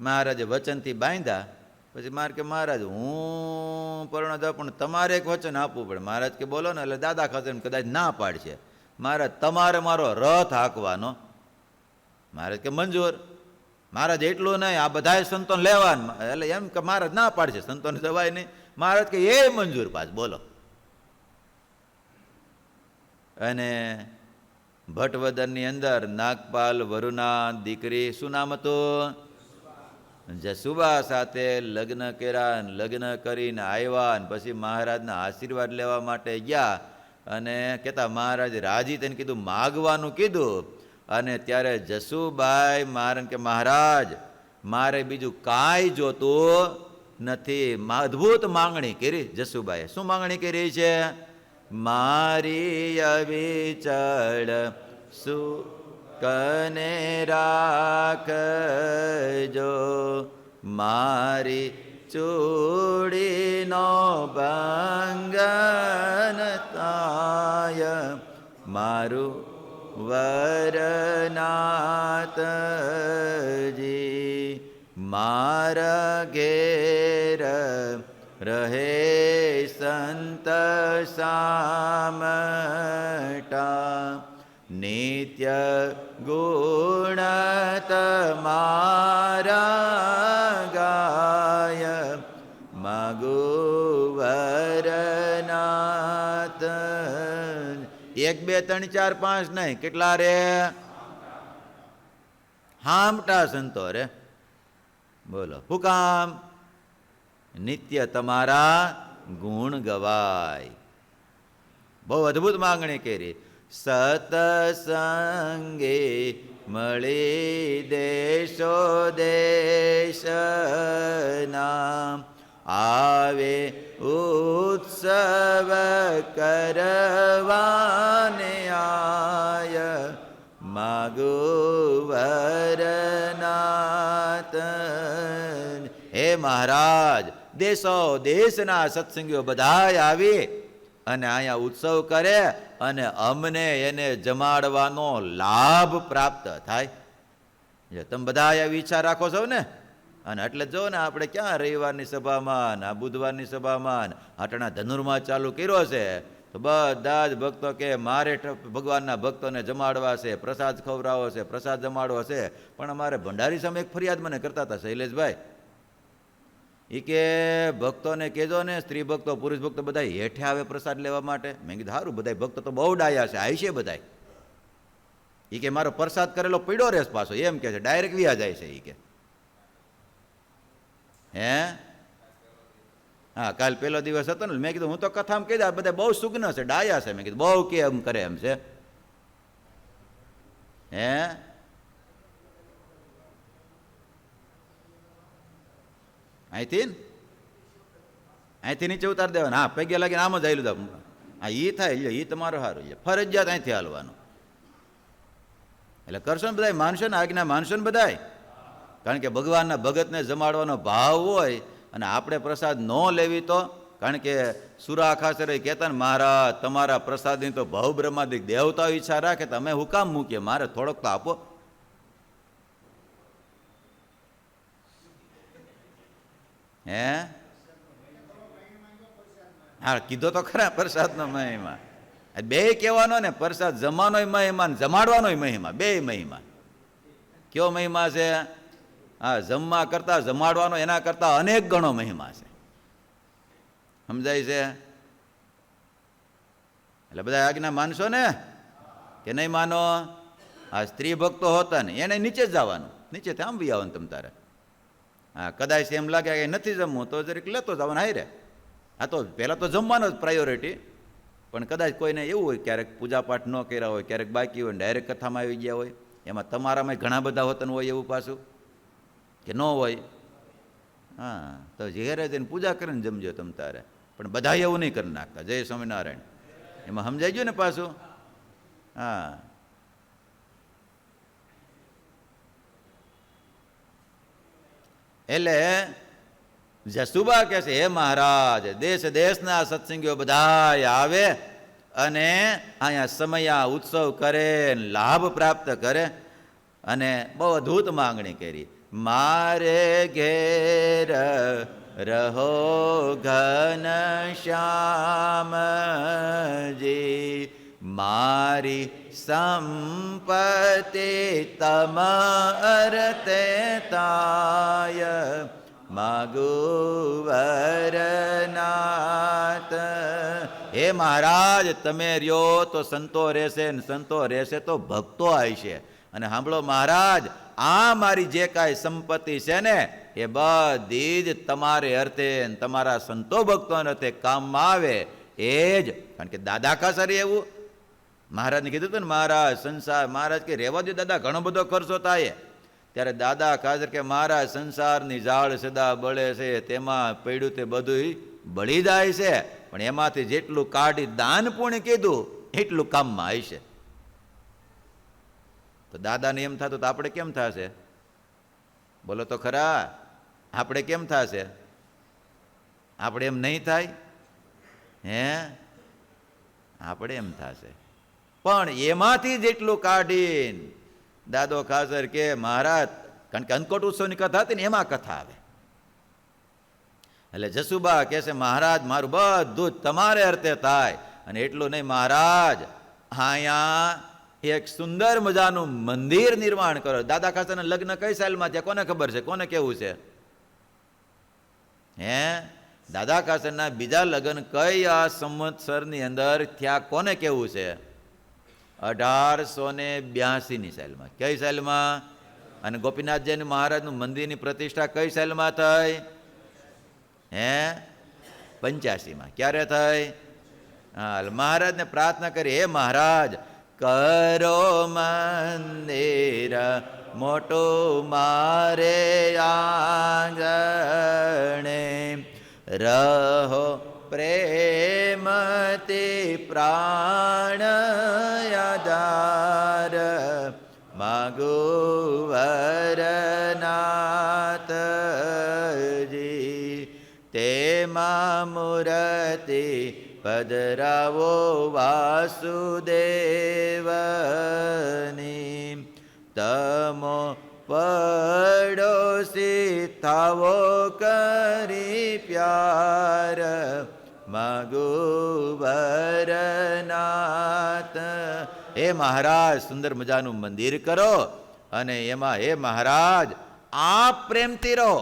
મહારાજે વચનથી બાંધ્યા. પછી મારે કે મહારાજ હું પરણા જાઉં પણ તમારે એક વચન આપવું પડે. મહારાજ કે બોલો ને. એટલે દાદા ખાતે કદાચ ના પાડશે. મહારાજ તમારે મારો રથ હાંકવાનો. મહારાજ કે મંજૂર. મહારાજ એટલું નહીં, આ બધા સંતોને લેવાનું. એટલે એમ કે મહારાજ ના પાડશે, સંતોને જવાય નહીં. મહારાજ કે એ મંજૂર પાછ. બોલો. અને ભટ્ટવદનની અંદર નાગપાલ વરુના દીકરી શું નામ હતું? જસુબા સાથે લગ્ન કર્યા, લગ્ન કરીને આવ્યા ને પછી મહારાજના આશીર્વાદ લેવા માટે ગયા અને કહેતા મહારાજ રાજી તેને કીધું માગવાનું કીધું. અને ત્યારે જસુબાઈ મહારાજ કે મહારાજ મારે બીજું કાંઈ જોતું નથી. અદ્ભુત માંગણી કરી જસુબાઈએ. શું માંગણી કરી છે? મારી અવિચળ સુકને રાખજો, મારી ચૂડીનો ભંગન થાય, મારું વરનાથજી મારા ઘેર રહે સંત સામટા, નિત્ય ગુણ તમારા ગાય, માગુ વરનાથ. 1 2 3 4 5 નહીં, કેટલા રે? હામટા સંતો રે. બોલો શું કામ? નિત્ય તમારા ગુણ ગવાય. બહુ અદ્ભુત માંગણી કરી. સતસંગે મળી દેશો દેશના, આવે ઉત્સવ કરવાને આય, માગુ વરનાથ. હે મહારાજ, દેશો દેશના સત્સંગીઓ બધા આવી અને અહીંયા ઉત્સવ કરે અને અમને એને જમાડવાનો લાભ પ્રાપ્ત થાય. તમે બધા આવી ઈચ્છા રાખો છો ને? અને એટલે જો ને આપણે ક્યાં રવિવારની સભામાં, આ બુધવારની સભામાં, આટણા ધનુર્માસ ચાલુ કર્યો છે તો બધા જ ભક્તો કે મારે ભગવાનના ભક્તોને જમાડવા છે, પ્રસાદ ખવડાવવો છે, પ્રસાદ જમાડવો છે. પણ અમારે ભંડારી સામે એક ફરિયાદ મને કરતા હતા શૈલેષભાઈ. એ કે ભક્તોને કહેજો ને, સ્ત્રી ભક્તો પુરુષ ભક્તો બધા હેઠે આવે પ્રસાદ લેવા માટે. મેં કીધું સારું, બધા ભક્તો તો બહુ ડાયા છે, આવી છે બધા. એ કે મારો પ્રસાદ કરેલો પડ્યો રહેશે પાછો, એમ કે છે, ડાયરેક્ટ વ્યા જાય છે. એ કે હે હા, કાલ પહેલો દિવસ હતો ને, મેં કીધું હું તો કથામાં કહી દઉં બધા બહુ સુગ્ન છે, ડાયા છે. મેં કીધું બહુ કે એમ કરે એમ છે. હે અહીંથી નીચે ઉતાર દેવાના. હા, પગે લાગીને આમ જ આવેલું. હા, એ થાય, એ તમારું સારું છે. ફરજિયાત અહીંથી હાલવાનું. એટલે કરશો ને બધા, માનશો ને, આજ્ઞા માનશો ને બધા. કારણ કે ભગવાનના ભગતને જમાડવાનો ભાવ હોય અને આપણે પ્રસાદ ન લેવી તો, કારણ કે સુરા ખાસર કહેતા ને મહારાજ તમારા પ્રસાદની તો ભવ બ્રહ્માદિક દેવતાઓ ઈચ્છા રાખે તો અમે હું કામ મૂકીએ, મારે થોડોક તો આપો. હે હા, કીધો તો ખરા પ્રસાદનો મહિમા. બે કહેવાનો ને, પ્રસાદ જમાનોય મહિમા ને જમાડવાનોય મહિમા, બે મહિમા. કયો મહિમા છે? હા, જમવા કરતા જમાડવાનો એના કરતા અનેક ગણો મહિમા છે. સમજાય છે? એટલે બધા આજ્ઞા માનશો ને કે નહીં માનો? આ સ્ત્રી ભક્તો હોતા ને એને નીચે જ જવાનું, નીચેથી આમ બી આવવાનું તમ તારે. હા, કદાચ એમ લાગે કે નથી જમવું તો જરીક લેતો જવાનું. હાઈ રે, આ તો પહેલાં તો જમવાનો જ પ્રાયોરિટી. પણ કદાચ કોઈને એવું હોય, ક્યારેક પૂજાપાઠ ન કર્યા હોય, ક્યારેક બાકી હોય, ડાયરેક્ટ કથામાં આવી ગયા હોય, એમાં તમારામાં ઘણા બધા હોતન હોય એવું પાછું કે ન હોય. હા, તો ઘેરે જઈને પૂજા કરીને જમજો તમ તારે. પણ બધા એવું નહીં કરી નાખતા. જય સ્વામિનારાયણ. એમાં સમજાઈ ગયું ને પાછું? હા, એટલે જસુબા કહે છે હે મહારાજ, દેશ દેશના સત્સંગીઓ બધા આવે અને અહીંયા સમયા ઉત્સવ કરે, લાભ પ્રાપ્ત કરે. અને બહુ અદ્ભુત માંગણી કરી. મારે ઘેર રહો ઘન શ્યામજી, મારી સંપત્તિ તમારતે તાય, માગુ વરનાથ. હે મહારાજ તમે રહ્યો તો સંતો રહેશે ને સંતો રહેશે તો ભક્તો આવશે. અને સાંભળો મહારાજ, આ મારી જે કાંઈ સંપત્તિ છે ને એ બધી જ તમારે અર્થે તમારા સંતો ભક્તોને અર્થે કામમાં આવે. એ જ કારણ કે દાદા ખાસરી એવું મહારાજને કીધું હતું ને, મહારાજ સંસાર, મહારાજ કે રહેવા દો દાદા, ઘણો બધો ખર્ચો થાય. ત્યારે દાદા ખાસર કે મહારાજ સંસારની ઝાડ સદા બળે છે, તેમાં પડ્યું તે બધું બળી જાય છે, પણ એમાંથી જેટલું કાઢી દાન પુણ્ય કીધું એટલું કામમાં આવશે. તો દાદાને એમ થતું તો આપણે કેમ થશે? બોલો તો ખરા, આપણે કેમ થશે? આપણે એમ નહીં થાય? હે, આપણે એમ થશે. પણ એમાંથી જેટલું કાઢીને દાદો ખાસર કે મહારાજ, કારણ કે અંકટ ઉત્સવની કથા હતી ને એમાં કથા આવે. એટલે જસુબા કહે છે મહારાજ મારું બધું જ તમારે અર્થે થાય. અને એટલું નહીં મહારાજ, અહીંયા એક સુંદર મજાનું મંદિર નિર્માણ કરો. દાદા ખાસરના લગ્ન કઈ સાલમાં થયા કોને ખબર છે? કોને કેવું છે? હે, દાદા ખાસરના બીજા લગ્ન કઈ આ સંવત્સરની અંદર થયા કોને કેવું છે? 1882ની સાલમાં. કઈ સાલમાં? અને ગોપીનાથજી મહારાજનું મંદિરની પ્રતિષ્ઠા કઈ સાલમાં થઈ? હે, 85માં. ક્યારે થઈ? હા, મહારાજને પ્રાર્થના કરી, હે મહારાજ કરો મંદિર મોટું મારે આંગણે, રહો પ્રેમથી પ્રાણ આધાર, માગુ વરનાથજી, તેમાં મૂર્તિ પધરાવો વાસુદેવની, તમો પડોશી થાવો કરી પ્યાર, માગુ વરનાથ. હે મહારાજ સુંદર મજાનું મંદિર કરો અને એમાં હે મહારાજ આપ પ્રેમથી રહો,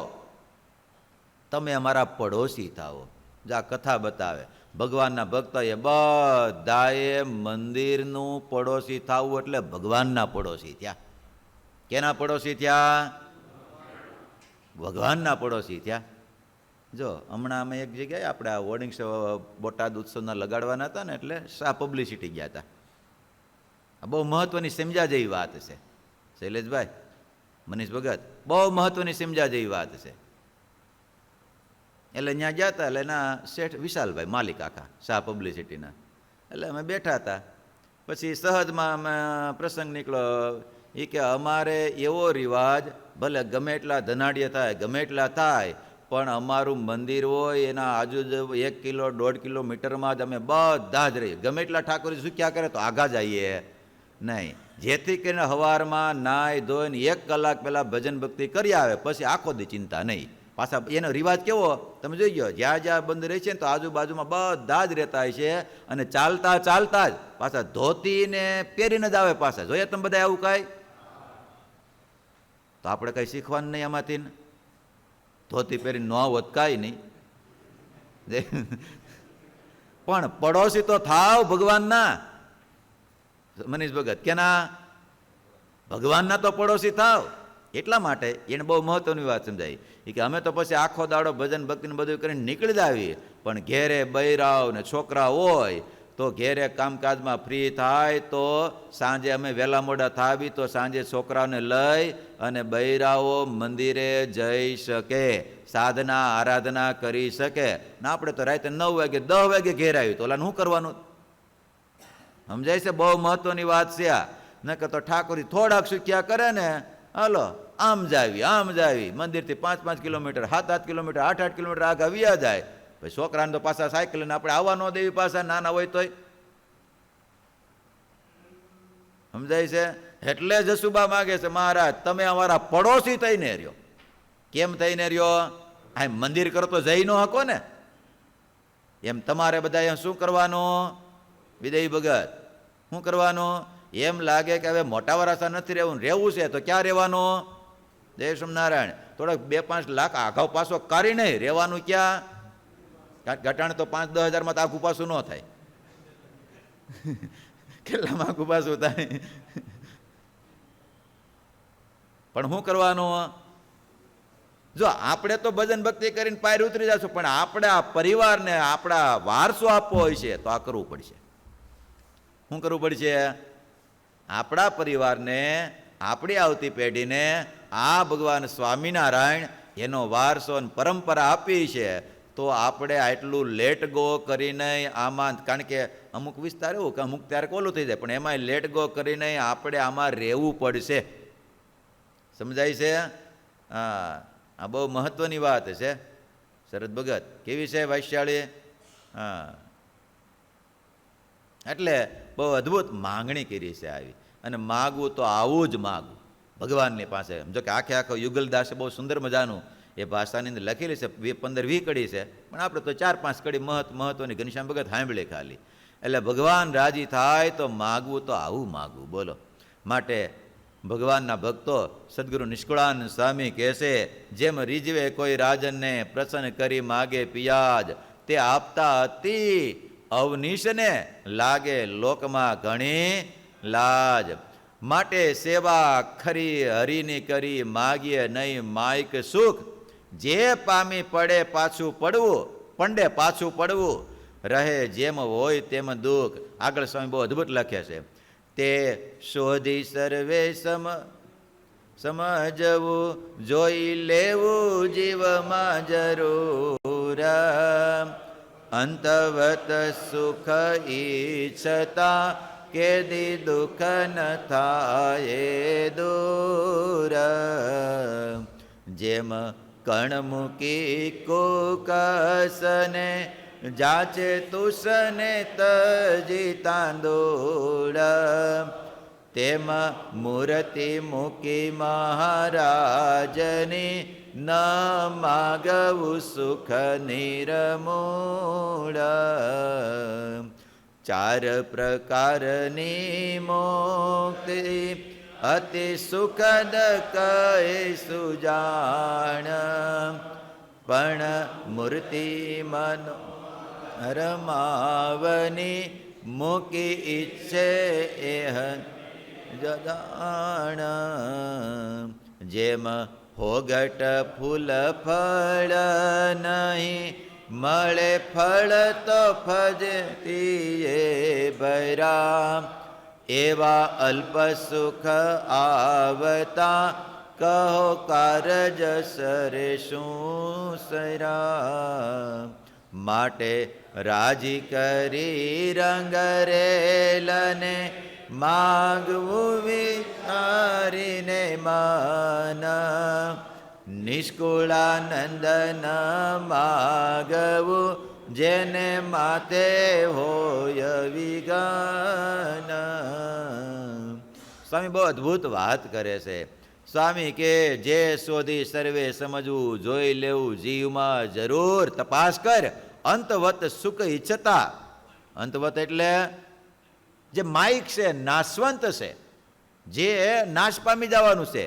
તમે અમારા પડોશી થાવો. જા કથા બતાવે ભગવાનના ભક્ત એ બધાએ મંદિરનું પડોશી થવું એટલે ભગવાનના પડોશી થયા. કેના પડોશી થયા? ભગવાનના પડોશી થયા. જો હમણાં અમે એક જગ્યાએ આપણે આ હોર્ડિંગ્સ બોટાદ ઉત્સવના લગાડવાના હતા ને, એટલે શા પબ્લિસિટી ગયા હતા. બહુ મહત્વની સમજા જેવી વાત છે શૈલેષભાઈ, મનીષ ભગત, બહુ મહત્વની સમજા જેવી વાત છે. એટલે ત્યાં ગયા હતા. એટલે એના શેઠ વિશાલભાઈ માલિક આખા શાહ પબ્લિસિટીના, એટલે અમે બેઠા હતા. પછી સહજમાં અમે પ્રસંગ નીકળ્યો. એ કે અમારે એવો રિવાજ, ભલે ગમે એટલા ધનાઢ્ય થાય, ગમે એટલા થાય, પણ અમારું મંદિર હોય એના આજુબાજુ 1 કિલો 1.5 કિલોમીટરમાં જ અમે બધા જ રહીએ. ગમે એટલા ઠાકોરજી સુખ્યા કરે તો આગા જઈએ નહીં. જેથી કરીને સવારમાં નાહી ધોઈને 1 કલાક પહેલાં ભજન ભક્તિ કરી આવે, પછી આખો દી ચિંતા નહીં. પાછા એનો રિવાજ કેવો તમે જોઈ ગયો, જ્યાં જ્યાં બંધ રહે છે ને તો આજુબાજુમાં બધા જ રહેતા હોય છે. અને ચાલતા ચાલતા જ પાછા ધોતીને પહેરીને જ આવે પાછા. જોઈએ તમે બધા આવું કાંઈ? તો આપણે કંઈ શીખવાનું નહીં આમાંથી. ધોતી પહેરીને ન આવત કાંઈ નહીં. પણ પડોશી તો થાવ ભગવાનના. મનીષ ભગત કેના? ભગવાનના તો પડોશી થાવ. એટલા માટે એને બહુ મહત્વની વાત સમજાવી કે અમે તો પછી આખો દાડો ભજન ભક્તિને બધું કરીને નીકળી જ આવીએ, પણ ઘેરે બૈરાવ ને છોકરા હોય તો ઘેરે કામકાજમાં ફ્રી થાય તો સાંજે અમે વહેલા મોડા થાવી તો સાંજે છોકરાઓને લઈ અને બૈરાઓ મંદિરે જઈ શકે, સાધના આરાધના કરી શકે. ને આપણે તો રાતે 9 વાગે 10 વાગે ઘેર આવ્યું તો ઓલાને શું કરવાનું? સમજાય છે? બહુ મહત્વની વાત છે આ. નકર તો ઠાકોરી થોડાક સુખ્યા કરે ને, હાલો આમ જાવી મંદિરથી 5-5 કિલોમીટર 7-8 કિલોમીટર 8-8 કિલોમીટર આગળ વ્યા જાય. પછી છોકરાને તો પાછા સાયકલ ને આપણે આવવા ન દેવી, પાછા નાના હોય તોય. સમજાય છે? એટલે જસુબા માગે છે મહારાજ તમે અમારા પડોશી થઈને રહ્યો. કેમ થઈને રહ્યો? આ મંદિર કરો તો જઈ ન હકો ને. એમ તમારે બધા શું કરવાનું? વિદય ભગત શું કરવાનું? એમ લાગે કે હવે મોટા વરાસા નથી રહેવું છે તો ક્યાં રહેવાનું? જય સ્વામિનારાયણ. થોડાક 2-5 લાખ આઘાવ પાછો કરી નહીં રહેવાનું ક્યાં? ઘટાણ તો 5-10 હજારમાં તો આખું પાછું ન થાય. કેટલા માગું પાછું થાય. પણ શું કરવાનું? જો આપણે તો ભજન ભક્તિ કરીને પાર ઉતરી જશું, પણ આપણે આ પરિવારને આપણા વારસો આપવો હોય છે તો આ કરવું પડશે. શું કરવું પડશે? આપણા પરિવારને, આપણી આવતી પેઢીને આ ભગવાન સ્વામિનારાયણ એનો વારસો અને પરંપરા આપી છે, તો આપણે આટલું લેટ ગો કરીને આમાં, કારણ કે અમુક વિસ્તાર એવું કે અમુક ત્યારે કોલું થઈ જાય, પણ એમાં લેટ ગો કરીને આપણે આમાં રહેવું પડશે. સમજાય છે? હા, આ બહુ મહત્વની વાત છે. શરદ ભગત કેવી છે વૈશાળી? હા, એટલે બહુ અદ્ભુત માંગણી કરી છે આવી. અને માગવું તો આવું જ માગવું ભગવાનની પાસે. જો કે આખો યુગલદાસે બહુ સુંદર મજાનું એ ભાષાની અંદર લખેલી છે, 15-20 કડી છે, પણ આપણે તો 4-5 કડી મહત્વની ઘનશ્યામ ભગત સાંભળે ખાલી. એટલે ભગવાન રાજી થાય તો માગવું તો આવું માગવું. બોલો. માટે ભગવાનના ભક્તો સદગુરુ નિષ્કુળાનંદ સ્વામી કહેશે, જેમ રીઝવે કોઈ રાજનને પ્રસન્ન કરી માગે પિયાજ, તે આપતા અતિ અવનીશને લાગે લોકમાં ઘણી લાજ. માટે સેવા ખરી હરિની કરી માગીએ નહીં માયક સુખ, જે પામી પડે પાછું પડવું, પંડે પાછું પડવું, રહે જેમ હોય તેમ દુઃખ. આગળ સ્વામી બહુ અદ્ભુત લખે છે, તે શોધી સર્વે સમજવું, જોઈ લેવું જીવમાં જરૂર, અંતવત સુખ ઈચ્છતા કેદી દુઃખ ન થાય દૂર. જેમ કણ મૂકી કુકસને જાચે તુસને તજી તાંદૂળ, તેમ મૂર્તિ મૂકી મહારાજની ન માગવું સુખ નિર્મૂળ. 4 પ્રકારની મુક્તિ અતિ સુખદ કહે સુજાણ, પણ મૂર્તિ મનો રમાવની મૂકી ઈચ્છે એહ જદાણ. જેમ હોગટ ફૂલ ફળ નહીં મળે ફળ તો ફજતી ભરા, એવા અલ્પ સુખ આવતા કહો કારજ સરે શું સરા. માટે રાજી કરી રંગરેલને માગવું વિચારીને મન, નિષ્કુળાનંદન માગવું જેને માતે હોય વિગન. સ્વામી બહુ અદ્ભુત વાત કરે છે. સ્વામી કે જે શોધી સર્વે સમજવું, જોઈ લેવું જીવમાં જરૂર, તપાસ કર અંતવત સુખ ઈચ્છતા. અંતવત એટલે જે માઇક છે, નાશવંત છે, જે નાશ પામી જવાનું છે,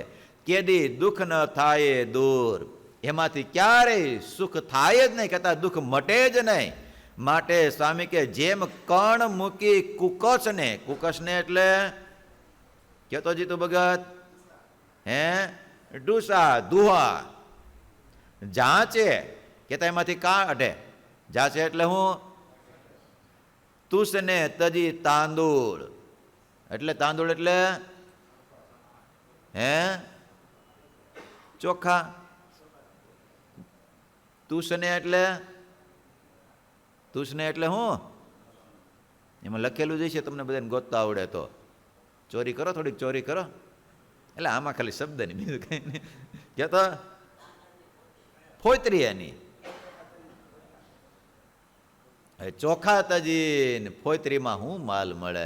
કેદી દુઃખ ન થાય દૂર, એમાંથી ક્યારેય સુખ થાય જ નહીં, કહેતા દુઃખ મટે જ નહીં. માટે સ્વામી કે જેમ કણ મૂકી કુકસને, કુકસને એટલે કેતો જીતું ભગત ડૂસા દુહા, જાંચે કેતા એમાંથી કાઢે, જાંચે એટલે હું તુસને તજી તાંદૂળ, એટલે તાંદૂળ એટલે ચોખા. તુસને એટલે હું એમાં લખેલું જ છે, તમને બધાને ગોતતા આવડે તો ચોરી કરો, થોડીક ચોરી કરો. એટલે આમાં ખાલી શબ્દ નહીં, બીજું કઈ નહીં. કહેતો ફોતરી એની ચોખા તજી ફોતરીમાં હું માલ મળે.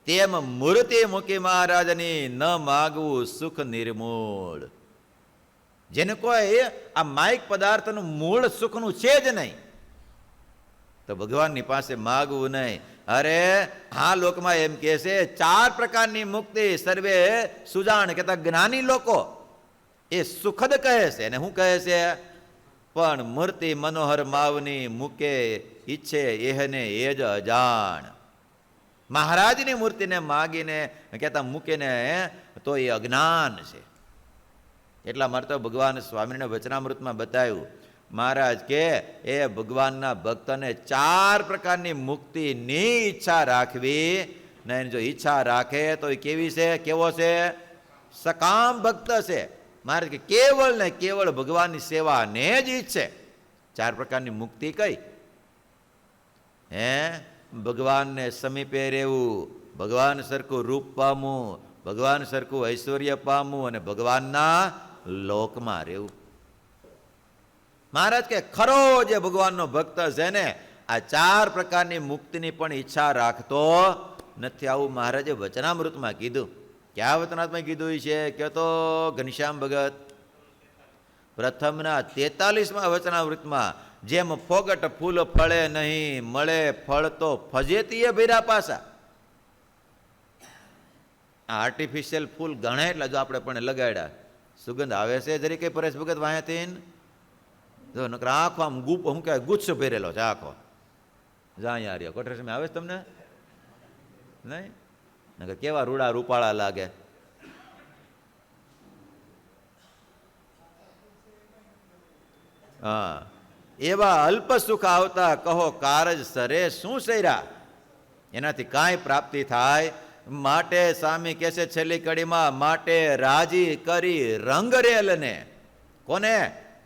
તેમ મૂર્તિ મૂકી મહારાજની ન માગવું સુખ નિર્મૂળ. જેને કોઈ આ માયક પદાર્થનું મૂળ સુખનું છે જ નહીં, તો ભગવાનની પાસે માગવું નહીં. અરે હા, લોકમાં એમ કહે છે 4 પ્રકારની મુક્તિ સર્વે સુજાણ, કહેતા જ્ઞાની લોકો એ સુખદ કહે છે. અને શું કહે છે? પણ મૂર્તિ મનોહર માવની મૂકે ઈચ્છે એહને એ જ અજાણ. મહારાજની મૂર્તિને માગીને કહેતા મૂકીને તો એ અજ્ઞાન છે. એટલા માટે તો ભગવાન સ્વામિનારાયણ વચનામૃતમાં બતાવ્યું. મહારાજ કે એ ભગવાનના ભક્તને 4 પ્રકારની મુક્તિની ઈચ્છા રાખવી ને જો ઈચ્છા રાખે તો એ કેવી છે, કેવો છે? સકામ ભક્ત છે. મહારાજ કે કેવળ ને કેવળ ભગવાનની સેવાને જ ઈચ્છે. 4 પ્રકારની મુક્તિ કઈ? ભગવાનને સમીપે રહેવું, ભગવાન સરખું રૂપ પામવું, ભગવાન સરખું ઐશ્વર્ય પામવું અને ભગવાનના લોકમાં રહેવું. મહારાજ કે ખરો જે ભગવાનનો ભક્ત છે ને આ 4 પ્રકારની મુક્તિની પણ ઈચ્છા રાખતો નથી. આવું મહારાજે વચનામૃતમાં કીધું. ક્યાં વચનામૃતમાં કીધું છે? કે તો ઘનશ્યામ ભગત પ્રથમના 43મા વચનામૃતમાં જેમ ફોગટ ફૂલ ફળે નહીં, મળે ફળ તો ફજેતીએ ભર્યા પાછા. આર્ટિફિશિયલ ફૂલ ગણે એટલા જો આપણે પણ લગાડ્યા, સુગંધ આવે છે જરી કઈ પરેશ ભગત વાંયાથી જો નકર આખો આમ શું કહેવાય ગુચ્છ ભરેલો છે આખો. જા અહીંયા રહ્યો કોઠાર સમય આવે છે તમને નહીં? નકર કેવા રૂડા રૂપાળા લાગે. હા, એવા અલ્પ સુખ આવતા કહો કારજ સરે શું સૈરા, એનાથી કાંઈ પ્રાપ્તિ થાય. માટે સ્વામી કહે છે છેલ્લી કડીમાં, માટે રાજી કરી રંગરેલને. કોને?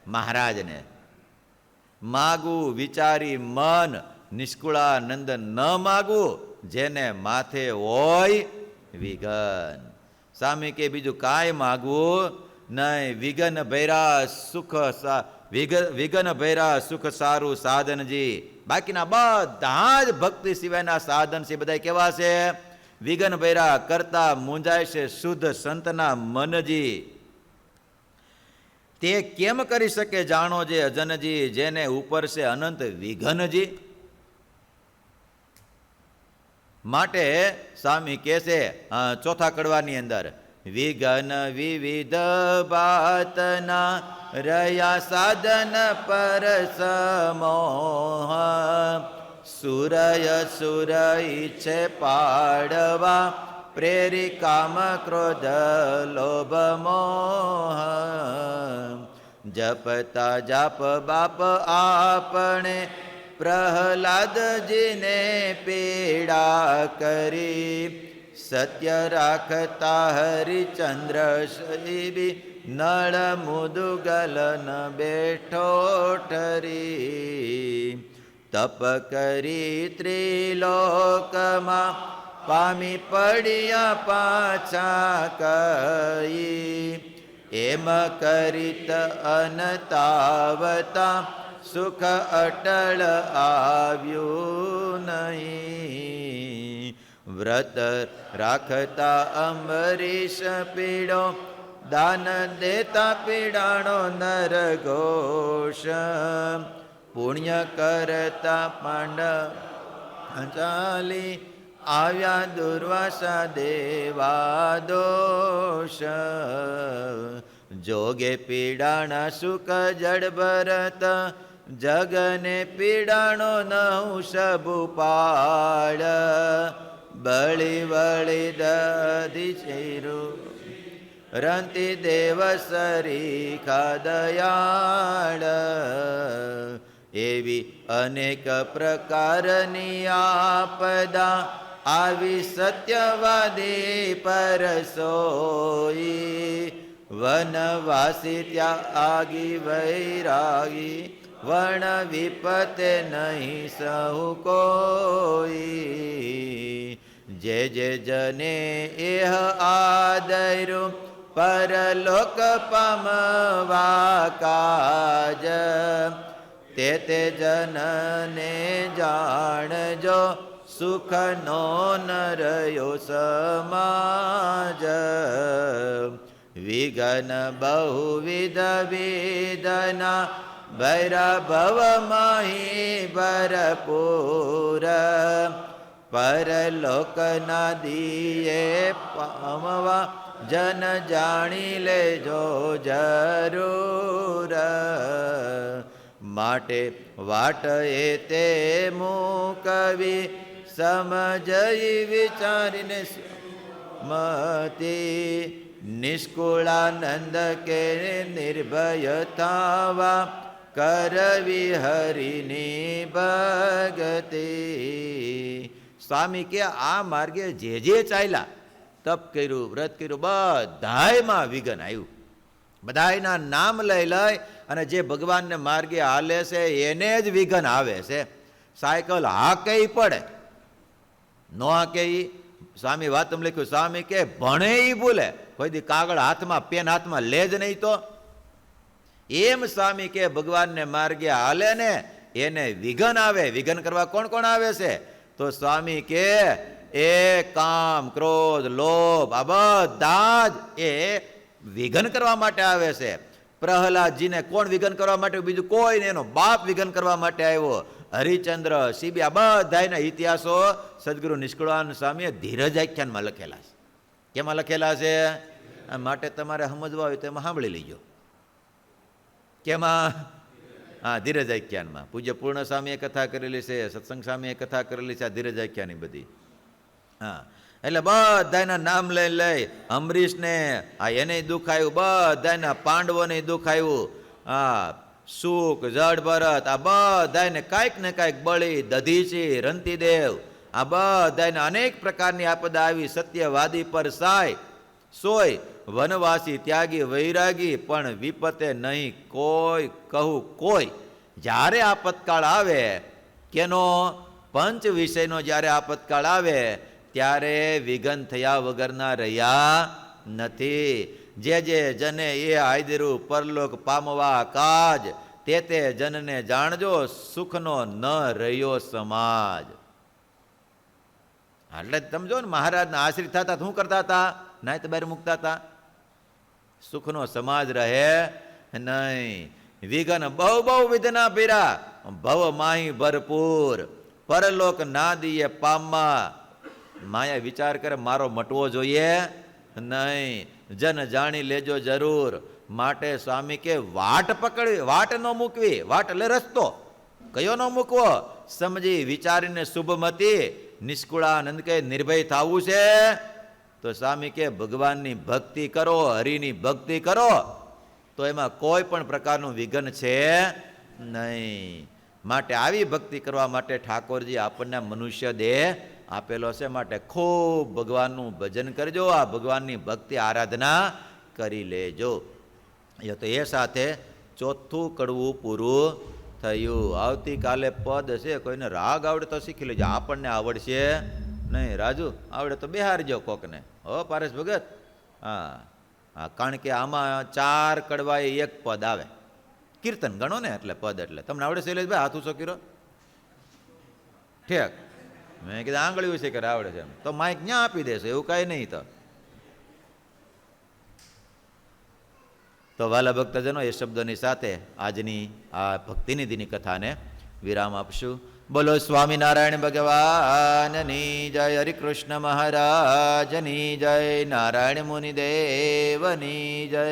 મહારાજને. માગવું વિચારી મન, નિષ્કુળાનંદ ન માગવું જેને માથે હોય વિઘન. સ્વામી કે બીજું કાંઈ માગવું નહીં. વિઘન ભૈરા સુખ, વિઘન ભૈરા સુખ સારું સાધનજી. બાકીના બધા જ ભક્તિ સિવાયના સાધન છે બધા કેવા છે? વિઘન ભૈરા કરતા મૂંઝાય છે શુદ્ધ સંતના મનજી. તે કેમ કરી શકે જાણો જે અજનજી, જેને ઉપર છે અનંત વિઘનજી. માટે સ્વામી કહે છે 4થા કડવાની અંદર, વિઘન વિવિધ બાતના રહ્યા સાધન પર સમોહ, સુરય સુરય છે પાડવા પ્રેરી કામ ક્રોધ લોભ મોહ. જપતા જાપ બાપ આપણે પ્રહલાદજીને પીડા કરી, સત્ય રાખતા હરિચંદ્ર શૈવી નળ મુદુગલ ન બેઠો ઠરી. તપ કરી ત્રિલોકમાં પામી પડ્યા પાછા કઈ, એમ કરીત અનતાવતા સુખ અટળ આવ્યું નહીં. વ્રત રાખતા અંબરીશ પીડો, દાન દેતા પીડાણો નર ઘોષ. પુણ્ય કરતા પાંડચાલી આવ્યા દુર્વાસા દેવા દોષ. જોગે પીડાણા સુખ જડ ભરત, જગને પીડાણો નહુ સભુપાળ. બળી વળી દધી ચેરું રંતિ દેવ સરીખા દયાળ. એવી અનેક પ્રકારની આપદા આવી સત્યવાદી પર સોઈ. વનવાસી ત્યાં આગી વૈરાગી, વર્ણ વિપતે નહીં સહુ કોઈ. જે જે જને એહ આદર્યું પરલોક પામવા કાજ, તે તે જનને જાણજો સુખનો ન રહ્યો સમાજ. વિઘન બહુવિધ વેદના ભૈરા ભવ માહી ભરપૂર. પરલોકના દિયે પામવા જન જાણી લેજો જરૂર. માટે વાટ એ તે મૂકવી સમજઈ વિચારીને મતિ નિષ્કુળાનંદ કે નિર્ભય થવા કરવી હરિની ભગતિ. સ્વામી કે આ માર્ગે જે ચાલ્યા, તપ કર્યું, વ્રત કર્યું, બધાયમાં વિઘન આવ્યું. બધાયના નામ લઈ અને જે ભગવાનને માર્ગે હાલે છે એને જ વિઘન આવે છે. સાયકલ હાકે પડે, ન હાકે. સ્વામી વાતમાં લખ્યું, સ્વામી કે ભણે ઈ ભૂલે, કોઈ દી કાગળ હાથમાં પેન હાથમાં લે જ નહીં. તો એમ સ્વામી કે ભગવાનને માર્ગે હાલે ને એને વિઘન આવે. વિઘન કરવા કોણ કોણ આવે છે? તો સ્વામી કે એ કામ, ક્રોધ, લોભ આ બધા જ એ વિઘન કરવા માટે આવે છે. પ્રહલાદજીને કોણ વિઘન કરવા માટે? બીજું કોઈ ને, એનો બાપ વિઘન કરવા માટે આવ્યો. હરિચંદ્ર, સીબી, આ બધાના ઇતિહાસો સદગુરુ નિષ્કુળાનંદ સ્વામીએ ધીરજ આખ્યાનમાં લખેલા છે. કેમાં લખેલા છે? માટે તમારે સમજવા હોય તો એમાં સાંભળી લેજો. કેમાં? હા, ધીરજ આખ્યાનમાં. પૂજ્ય પૂર્ણ સ્વામીએ કથા કરેલી છે, સત્સંગ સ્વામીએ કથા કરેલી છે, આ ધીરજ આખ્યાની બધી. હા, એટલે બધાના નામ લઈ અમરીશને એને દુઃખ આવ્યું, બધાના પાંડવોને દુઃખ આવ્યું. હા, સુખ, જડ ભરત આ બધાને કાંઈક ને કાંઈક બળી, દધીચી, રંતીદેવ આ બધાને અનેક પ્રકારની આપદા આવી. સત્યવાદી પર સોય વનવાસી, ત્યાગી, વૈરાગી, પણ વિપતે નહીં કોઈ કહું કોઈ. જ્યારે આપતકાળ આવે, કેનો? પંચ વિષયનો જ્યારે આપતકાળ આવે ત્યારે વિઘન થયા વગરના રહ્યા નથી. જે જને એ આયદરું પરલોક પામવા કાજ, તે જનને જાણજો સુખનો ન રહ્યો સમાજ. એટલે તમે જો ને, મહારાજના આશ્રિત થતા શું કરતા હતા? નાય તો બહાર મૂકતા હતા. સુખનો સમાજ રહે નહીં. વિઘન બહુ વિધના પીરા, ભવ માહી ભરપૂર, પરલોક ના દીએ પામવા. માયા વિચાર કરે મારો મટવો જોઈએ નહીં. જન જાણી લેજો જરૂર. માટે સ્વામી કે વાટ પકડવી, વાટ ન મૂકવી. વાટ એટલે રસ્તો કયો ન મૂકવો, સમજી વિચારીને શુભમતી. નિષ્કુળાનંદ કે નિર્ભય થવું છે તો સ્વામી કે ભગવાનની ભક્તિ કરો, હરિની ભક્તિ કરો, તો એમાં કોઈ પણ પ્રકારનું વિઘન છે નહીં. માટે આવી ભક્તિ કરવા માટે ઠાકોરજી આપણને મનુષ્ય દેહ આપેલો છે. માટે ખૂબ ભગવાનનું ભજન કરજો, આ ભગવાનની ભક્તિ આરાધના કરી લેજો. તો એ સાથે ચોથું કડવું પૂરું થયું. આવતીકાલે પદ છે, કોઈને રાગ આવડે તો શીખી લેજો. આપણને આવડશે નહીં. રાજુ આવડે તો બેહારજો કોકને. હો પારેશ ભગત. હા, કારણ કે આમાં 4 કડવાએ 1 પદ આવે. કીર્તન ગણો ને, એટલે પદ એટલે તમને આવડે? શૈલેષભાઈ હાથ ઊંચો કર્યો. ઠેક. મેં કીધું આંગળીઓ છે કે આવડે છે, તો માઇક ક્યાં આપી દેશે, એવું કાંઈ નહીં. તો વાલા ભક્તજનો, એ શબ્દોની સાથે આજની આ ભક્તિનિધિની કથાને વિરામ આપશું. બોલો સ્વામિનારાયણ ભગવાનની જય, હરિકૃષ્ણ મહારાજની જય, નારાયણ મુનિદેવની જય.